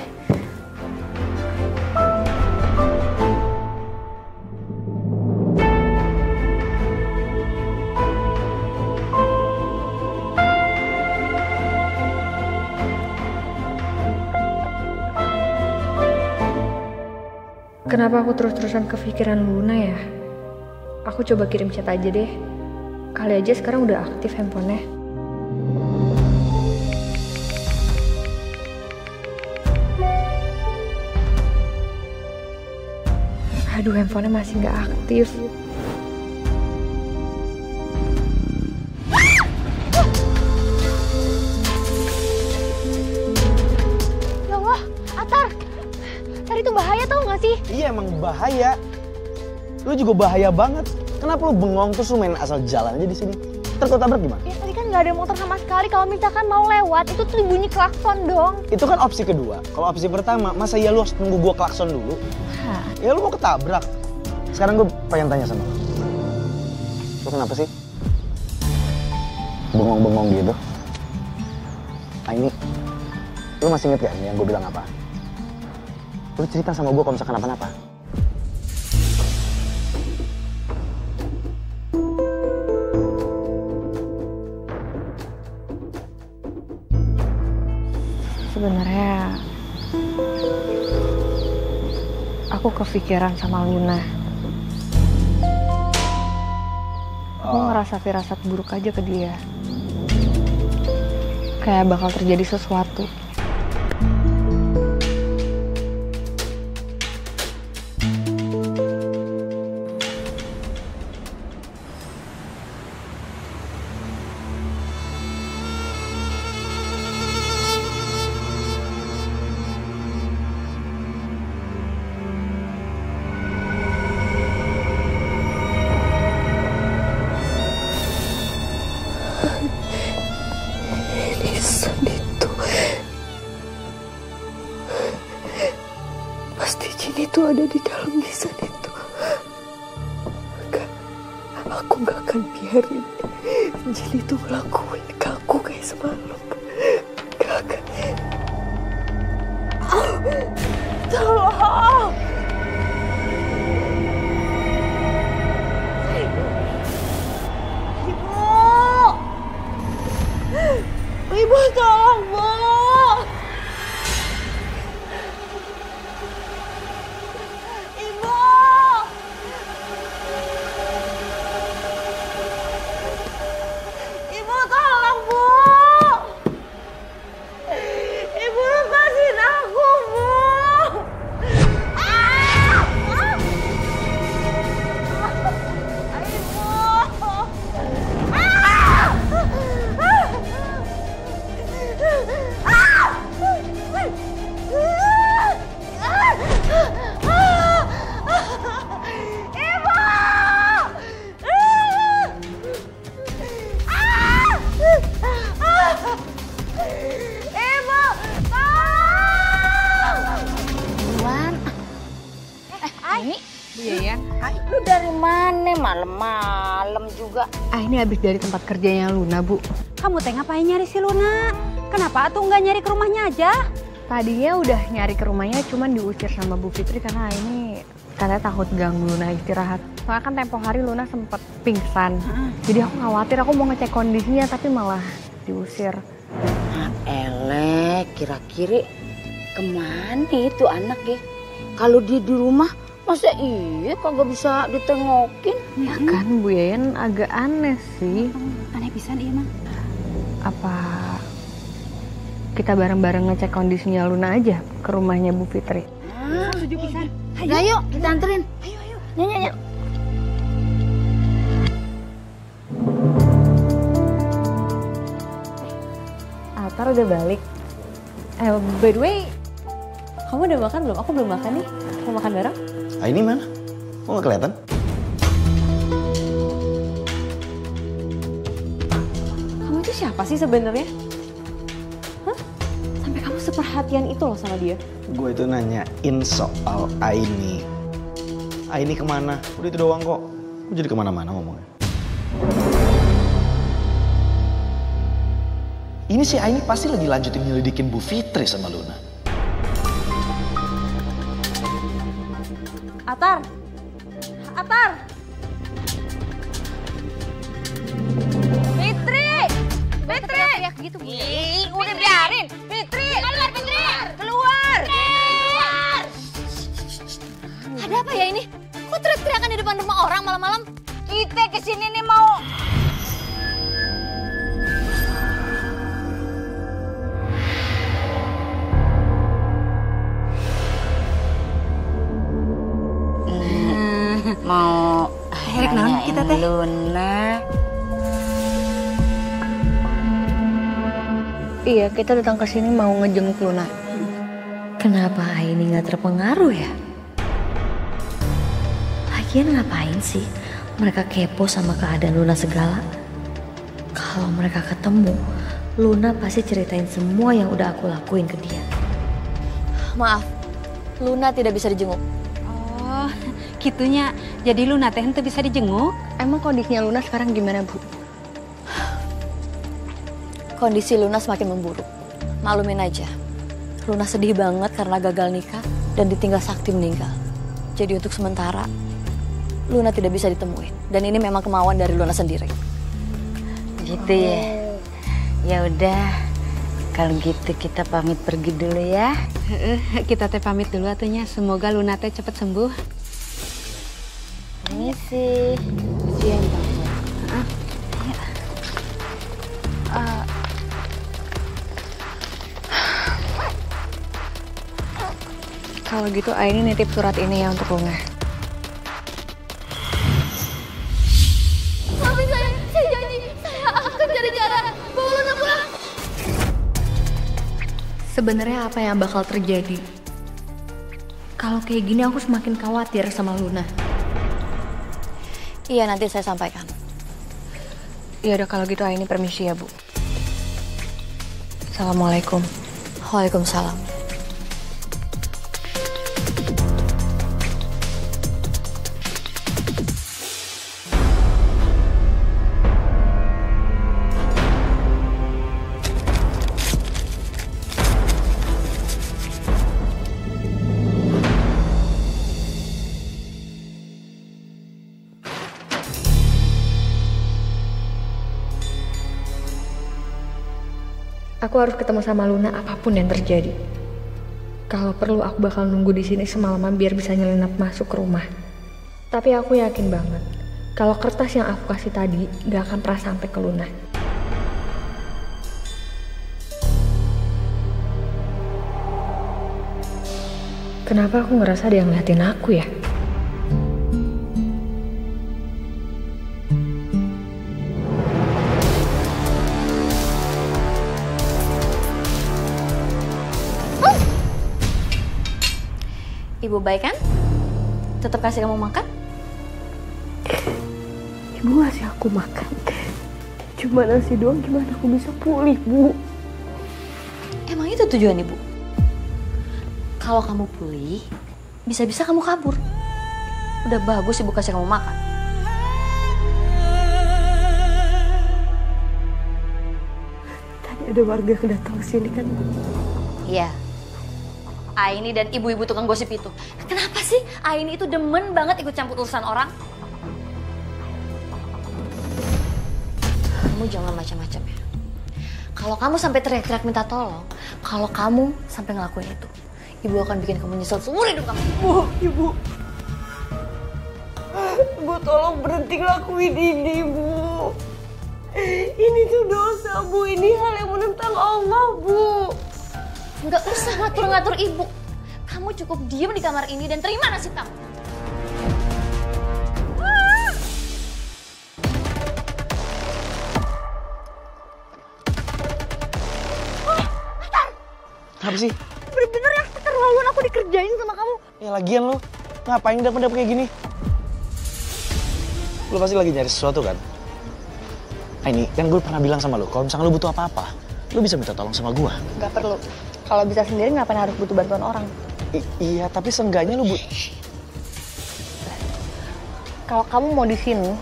Kenapa aku terus-terusan kepikiran Luna ya? Aku coba kirim chat aja deh. Kali aja sekarang udah aktif handphonenya. Aduh, handphonenya masih nggak aktif. Ya Allah, Atar. Tadi itu bahaya tau nggak gak sih? Iya emang bahaya. Lu juga bahaya banget. Kenapa lu bengong terus lu main asal jalan aja di sini? Ntar kalau tabrak gimana? Ya tadi kan gak ada motor sama sekali. Kalau misalkan mau lewat, itu tuh bunyi klakson dong. Itu kan opsi kedua. Kalau opsi pertama, masa iya lu harus nunggu gua klakson dulu? Ya lu mau ketabrak. Sekarang gue pengen tanya sama lu. Lu kenapa sih? Bengong-bengong gitu. Nah ini, lu masih inget gak yang gue bilang apa? Lu cerita sama gue kalau misalkan apa-apa. Sebenarnya aku kepikiran sama Luna. Aku ngerasa firasat buruk aja ke dia. Kayak bakal terjadi sesuatu. Pasti jin itu ada di dalam nisan itu. Aku gak akan biarin jin itu ngelakuin ke aku kayak semalam. Gak akan. Tolong! Ibu tolong, Bu! Ibu! Ibu tolong, Bu! Ibu lepasin aku, Bu! Lu dari mana malam-malam juga? Ini habis dari tempat kerjanya Luna, Bu. Kamu teh ngapain nyari si Luna? Kenapa atuh nggak nyari ke rumahnya aja? Tadinya udah nyari ke rumahnya, cuman diusir sama Bu Fitri karena ini katanya takut ganggu Luna istirahat. Soalnya kan tempo hari Luna sempet pingsan. Jadi aku khawatir, aku mau ngecek kondisinya tapi malah diusir. Kira-kira kemana itu anak ya? Kalau dia di rumah, masa iya kagak bisa ditengokin? Ya kan Bu Yayan agak aneh sih. Aneh pisan iya mah. Apa kita bareng-bareng ngecek kondisinya Luna aja ke rumahnya Bu Fitri? Setuju pisan. Ayo kita anterin. Ayo. Nyanyi. Altar udah balik. By the way, kamu udah makan belum? Aku belum makan nih. Mau makan bareng? Ini mana? Kok nggak kelihatan? Kamu itu siapa sih sebenarnya? Hah? Sampai kamu seperhatian itu loh sama dia? Gue itu nanyain soal Aini. Aini kemana? Udah itu doang kok. Gue jadi kemana-mana ngomongnya. Ini si Aini pasti lagi lanjutin nyelidikin Bu Fitri sama Luna. Atar! Fitri! Teriak gitu. Udah biarin. Fitri! Keluar! Ada apa ya ini? Kok teriak-teriakan di depan rumah orang malam-malam? Kita kesini nih mau... mau Herek naon kita teh? Luna. Iya, kita datang ke sini mau ngejenguk Luna. Kenapa Aini nggak terpengaruh ya? Lagian ngapain sih mereka kepo sama keadaan Luna segala? Kalau mereka ketemu, Luna pasti ceritain semua yang udah aku lakuin ke dia. Maaf, Luna tidak bisa dijenguk. Oh, gitunya. Jadi Luna teh henteu bisa dijenguk? Emang kondisinya Luna sekarang gimana, Bu? Kondisi Luna semakin memburuk. Maklumin aja. Luna sedih banget karena gagal nikah dan ditinggal Sakti meninggal. Jadi untuk sementara, Luna tidak bisa ditemuin. Dan ini memang kemauan dari Luna sendiri. Gitu ya. Ya udah, kalau gitu kita pamit pergi dulu ya. Kita teh pamit dulu atunya. Semoga Luna teh cepet sembuh. Permisi. Siang banget. Kalau gitu Aini nitip surat ini ya untuk Luna. Maafin saya janji, saya akan cari cara bawa Luna pulang. Sebenarnya apa yang bakal terjadi? Kalau kayak gini aku semakin khawatir sama Luna. Iya, nanti saya sampaikan. Ya udah kalau gitu Aini permisi ya, Bu. Assalamualaikum. Waalaikumsalam. Aku harus ketemu sama Luna apapun yang terjadi. Kalau perlu aku bakal nunggu di sini semalaman biar bisa nyelinap masuk ke rumah. Tapi aku yakin banget kalau kertas yang aku kasih tadi gak akan pernah sampai ke Luna. Kenapa aku ngerasa dia ngeliatin aku ya? Ibu baik kan? Tetap kasih kamu makan? Ibu ngasih aku makan. Cuma nasi doang, gimana aku bisa pulih, Bu? Emang itu tujuan Ibu? Kalau kamu pulih, bisa-bisa kamu kabur. Udah bagus Ibu kasih kamu makan. Tadi ada warga yang datang ke sini kan, Bu? Iya. Aini dan ibu-ibu tukang gosip itu. Kenapa sih Aini itu demen banget ikut campur urusan orang? Kamu jangan macam-macam ya. Kalau kamu sampai teriak-teriak minta tolong, kalau kamu sampai ngelakuin itu, ibu akan bikin kamu nyesel seumur hidup kamu. Ibu. Ibu tolong berhenti ngelakuin ini, Bu. Ini tuh dosa, Bu. Ini hal yang menentang Allah, Bu. Nggak usah ngatur-ngatur ibu. Kamu cukup diem di kamar ini dan terima nasib kamu. Apa sih? Bener-bener ya, keterlaluan aku dikerjain sama kamu. Ya lagian lo, ngapain dap-dap kayak gini? Lo pasti lagi nyari sesuatu kan? Ini kan gue pernah bilang sama lo, kalau misalnya lo butuh apa-apa, lo bisa minta tolong sama gue. Gak perlu. Kalau bisa sendiri ngapain harus butuh bantuan orang? Iya, tapi seenggaknya lo Kalau kamu mau di sini,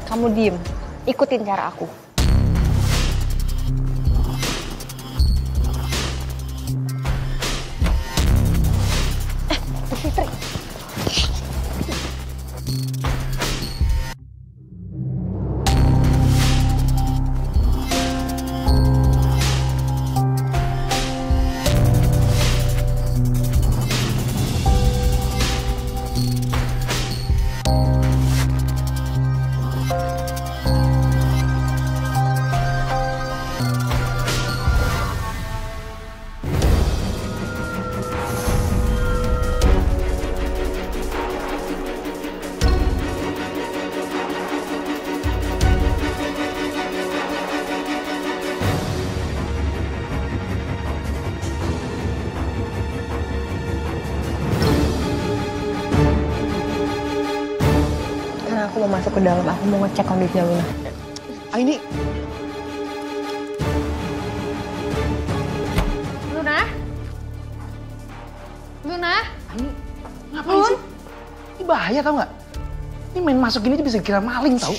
kamu diem, ikutin cara aku. Fitri. aku mau masuk ke dalam. Aku mau ngecek kondisinya Luna. Ini. Luna? Luna? Ini ngapain sih? Ini bahaya tau nggak? Ini main masuk gini bisa dikira maling tau.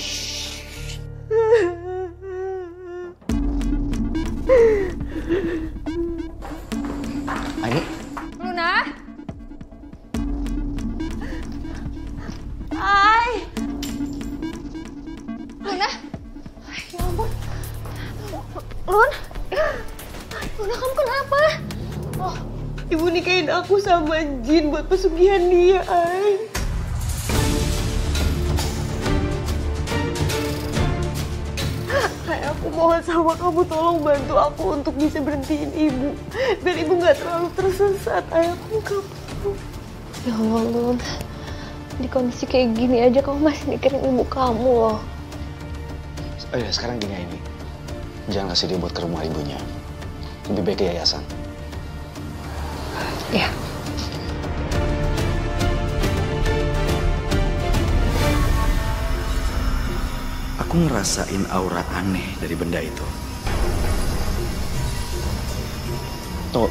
Ini. Luna? Ay. Luna? Ya ampun. Luna kamu kenapa? Oh, ibu nikahin aku sama Jin buat pesugihan dia, Ay. Aku mohon sama kamu, tolong bantu aku untuk bisa berhentiin ibu. Biar ibu gak terlalu tersesat, Ay. Aku kamu. Ya Allah, Lun. Di kondisi kayak gini aja kamu masih mikirin ibu kamu loh. Oh ya, sekarang gini ini. Jangan kasih dia buat ke rumah ibunya. Lebih baik ke yayasan. Ya. Aku ngerasain aura aneh dari benda itu. Tuh.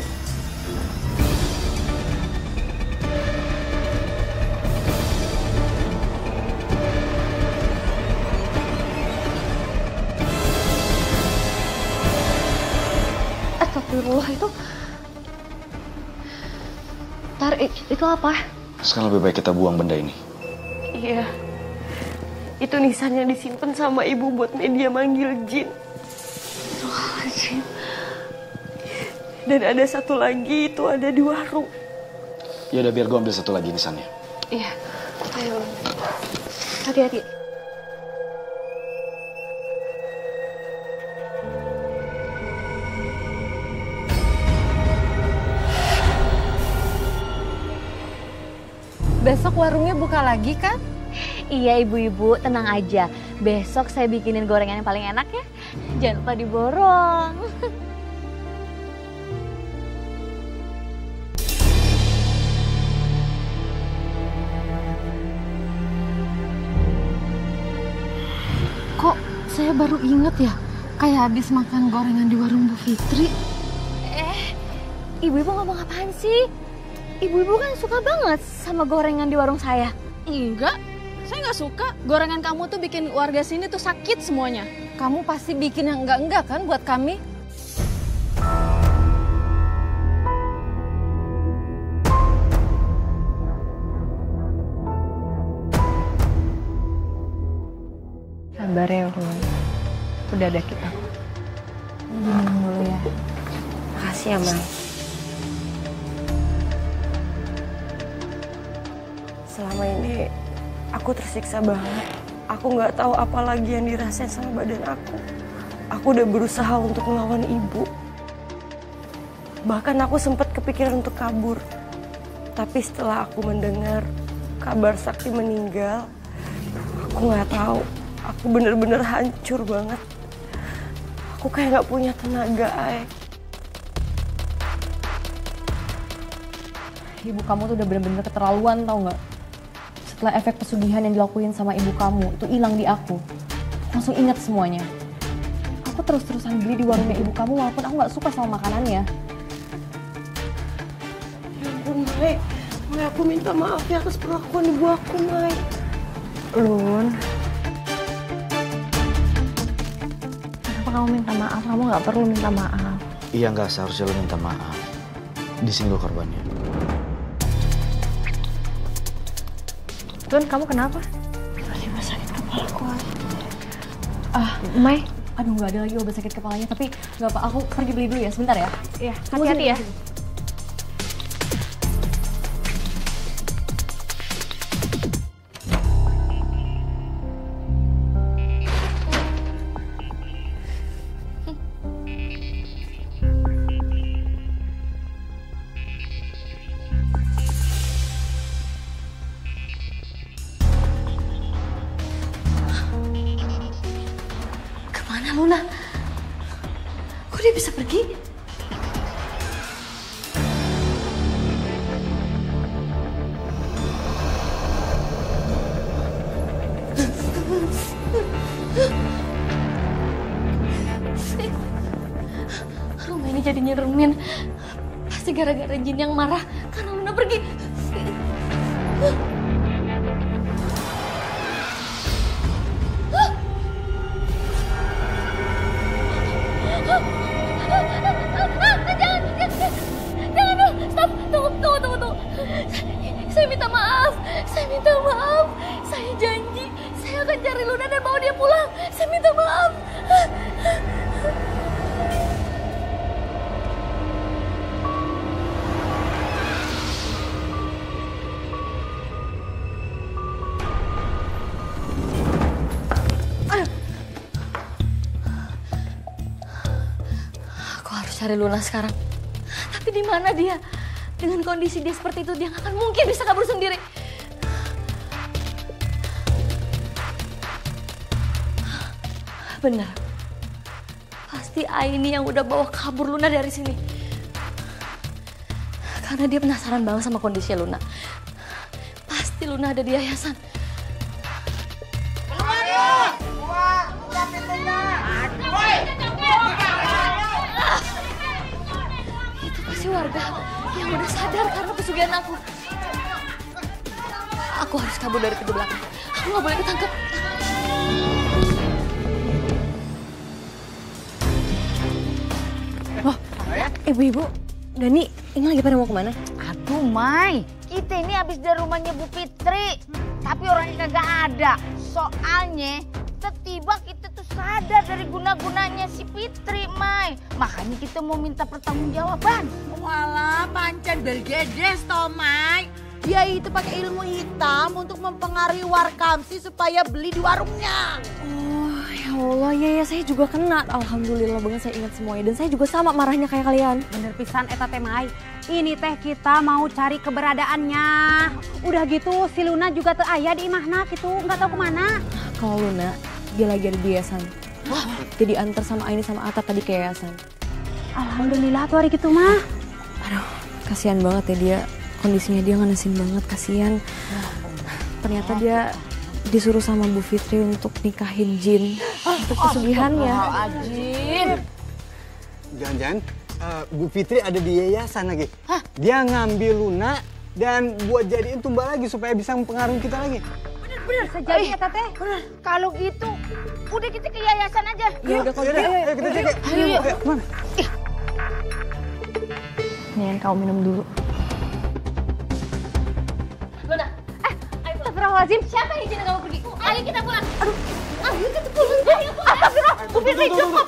Astagfirullah, itu itu apa? Sekarang lebih baik kita buang benda ini. Iya. Itu nisan yang disimpan sama ibu buat media manggil Jin. Dan ada satu lagi, itu ada di warung. Ya udah, biar gue ambil satu lagi nisannya. Iya. Ayo. Hati-hati. Besok warungnya buka lagi kan? Iya ibu-ibu, tenang aja. Besok saya bikinin gorengan yang paling enak ya. Jangan lupa diborong. Kok saya baru inget ya? Kayak habis makan gorengan di warung Bu Fitri. Ibu-ibu ngomong apaan sih? Ibu-ibu kan suka banget sama gorengan di warung saya. Enggak, saya nggak suka. Gorengan kamu tuh bikin warga sini tuh sakit semuanya. Kamu pasti bikin yang enggak-enggak kan buat kami? Sabar ya, Lun. Udah ada kita. Minum dulu ya. Makasih ya, Mai. Selama ini aku tersiksa banget. Aku nggak tahu apa lagi yang dirasain sama badan aku. Aku udah berusaha untuk melawan ibu. Bahkan aku sempat kepikiran untuk kabur. Tapi setelah aku mendengar kabar Sakti meninggal, aku nggak tahu. Aku bener-bener hancur banget. Aku kayak nggak punya tenaga, Ay. Ibu kamu tuh udah bener-bener keterlaluan, tau nggak? Setelah efek pesugihan yang dilakuin sama ibu kamu itu hilang di aku langsung inget semuanya. Aku terus-terusan beli di warungnya ibu kamu walaupun aku nggak suka sama makanannya. Ya ampun, Mai. Mai, aku minta maaf ya atas perlakuan ibu aku, Mai. Lun. Kenapa kamu minta maaf? Kamu nggak perlu minta maaf. Iya, nggak seharusnya lo minta maaf. Di sini lo korbannya. Lun, kamu kenapa? Tiba-tiba sakit kepalaku. Mai. Aduh, nggak ada lagi obat sakit kepalanya, tapi nggak apa, aku pergi beli dulu ya, sebentar ya. Iya, hati-hati ya. Luna, kok dia bisa pergi? Rumah ini jadi nyeremin. Pasti gara-gara jin yang marah karena Luna pergi. Jangan, stop, tunggu. Saya minta maaf. Saya janji, saya akan cari Luna dan bawa dia pulang. Saya minta maaf. Aku harus cari Luna sekarang. Tapi di mana dia? Dengan kondisi dia seperti itu, dia nggak akan mungkin bisa kabur sendiri. Benar. Pasti Aini yang udah bawa kabur Luna dari sini. Karena dia penasaran banget sama kondisi Luna. Pasti Luna ada di yayasan. Itu pasti warga yang udah sadar karena pesugihan aku. Aku harus kabur dari pintu belakang. Aku nggak boleh ketangkep. Oh, ibu-ibu, Dani, ini lagi pada mau kemana? Aduh, Mai, kita ini habis dari rumahnya Bu Fitri. Tapi orangnya kagak ada. Soalnya tiba-tiba kita tuh sadar dari guna-gunanya si Fitri, Mai. Makanya kita mau minta pertanggungjawaban. Walah, pancen bergedes toh, Mai. Dia itu pakai ilmu hitam untuk mempengaruhi Warkamsi supaya beli di warungnya. Oh, ya Allah, ya saya juga kena. Alhamdulillah banget saya ingat semuanya. Dan saya juga sama marahnya kayak kalian. Bener pisan eta teh Mai. Ini teh kita mau cari keberadaannya. Udah gitu si Luna juga teu aya di imahna gitu, nggak tahu kemana. Kalau Luna, dia lagi ada di yayasan. Dia diantar sama Aini sama Ata tadi ke yayasan. Alhamdulillah tuh hari gitu mah. Aduh, kasihan banget ya dia. Kondisinya dia ngenesin banget, kasihan. Ternyata dia disuruh sama Bu Fitri untuk nikahin Jin. Untuk pesugihannya. Jangan-jangan Bu Fitri ada di yayasan lagi. Dia ngambil Luna dan buat jadiin tumbal lagi supaya bisa mempengaruhi kita lagi. Bener, sejadi ya Tete. Kalau gitu, udah kita ke yayasan aja. Ya udah, ayo kita cek. Ayo, mana? Nih, kamu minum dulu. Luna, astagfirullahaladzim, siapa yang izinin kamu pergi? Ayo kita pulang. Ayo kita pulang. Ayo pulang. Astagfirullah, Bu Fitri, cukup.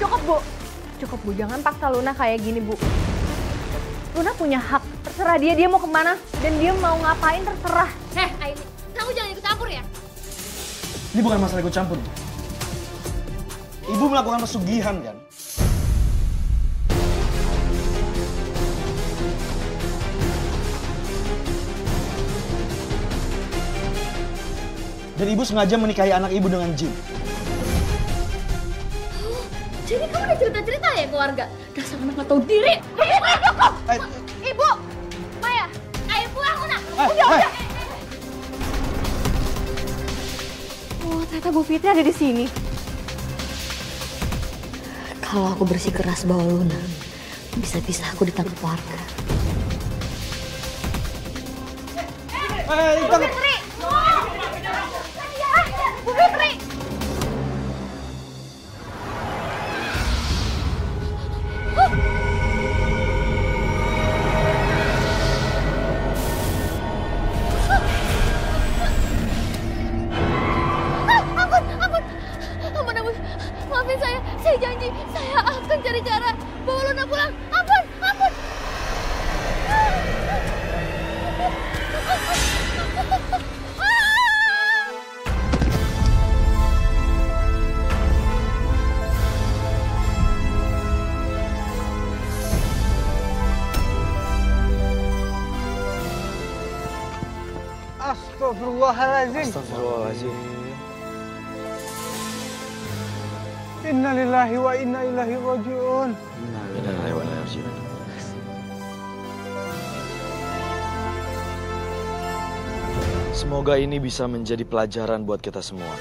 Cukup. Cukup, Bu. Jangan paksa Luna kayak gini, Bu. Luna punya hak. Terserah dia mau kemana. Dan dia mau ngapain terserah. Aini, kamu jangan ikut campur ya. Ini bukan masalah ikut campur. Ibu melakukan pesugihan, kan? Dan ibu sengaja menikahi anak ibu dengan Jin. Jadi kamu udah cerita-cerita ya ke warga? Dasar anak nggak tahu diri. Ibu, Maya, Ayo pulang, Luna. Udah. Oh, ternyata Bu Fitri ada di sini. Kalau aku bersikeras bawa Luna, bisa-bisa aku ditangkap warga. Bu Fitri! Bu Fitri! Ampun. Maafin saya janji, saya akan cari cara bawa Luna pulang. Ampun. Astagfirullahaladzim. Inna lillahi wa inna ilaihi raji'un. Semoga ini bisa menjadi pelajaran buat kita semua.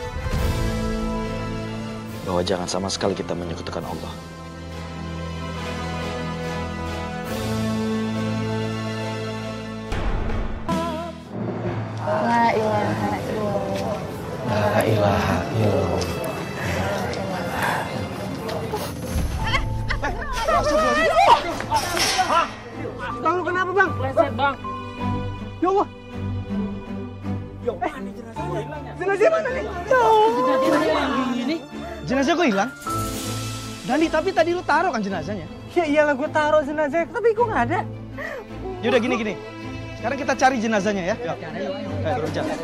Bahwa jangan sama sekali kita menyekutukan Allah. La ilaha illallah. La ilaha illallah. Bang, lu kenapa bang? Pleset bang. Ya Allah. Jenazah mana nih? Ya Allah. Jenazah kok hilang? Dandi, tapi tadi lu taruh kan jenazahnya? Ya iyalah gue taruh jenazah, tapi gue nggak ada. Yaudah gini. Sekarang kita cari jenazahnya ya. Yuk. Ayo turun jalan.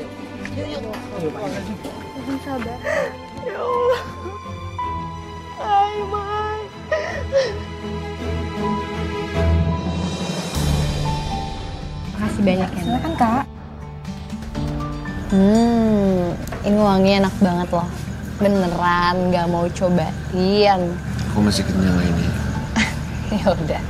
Sabar. Ya Allah. Ayo, Mai. Makasih banyak ya. Silakan Kak. Ini wanginya enak banget loh. Beneran gak mau cobain. Aku masih kenyang ini. Ya udah.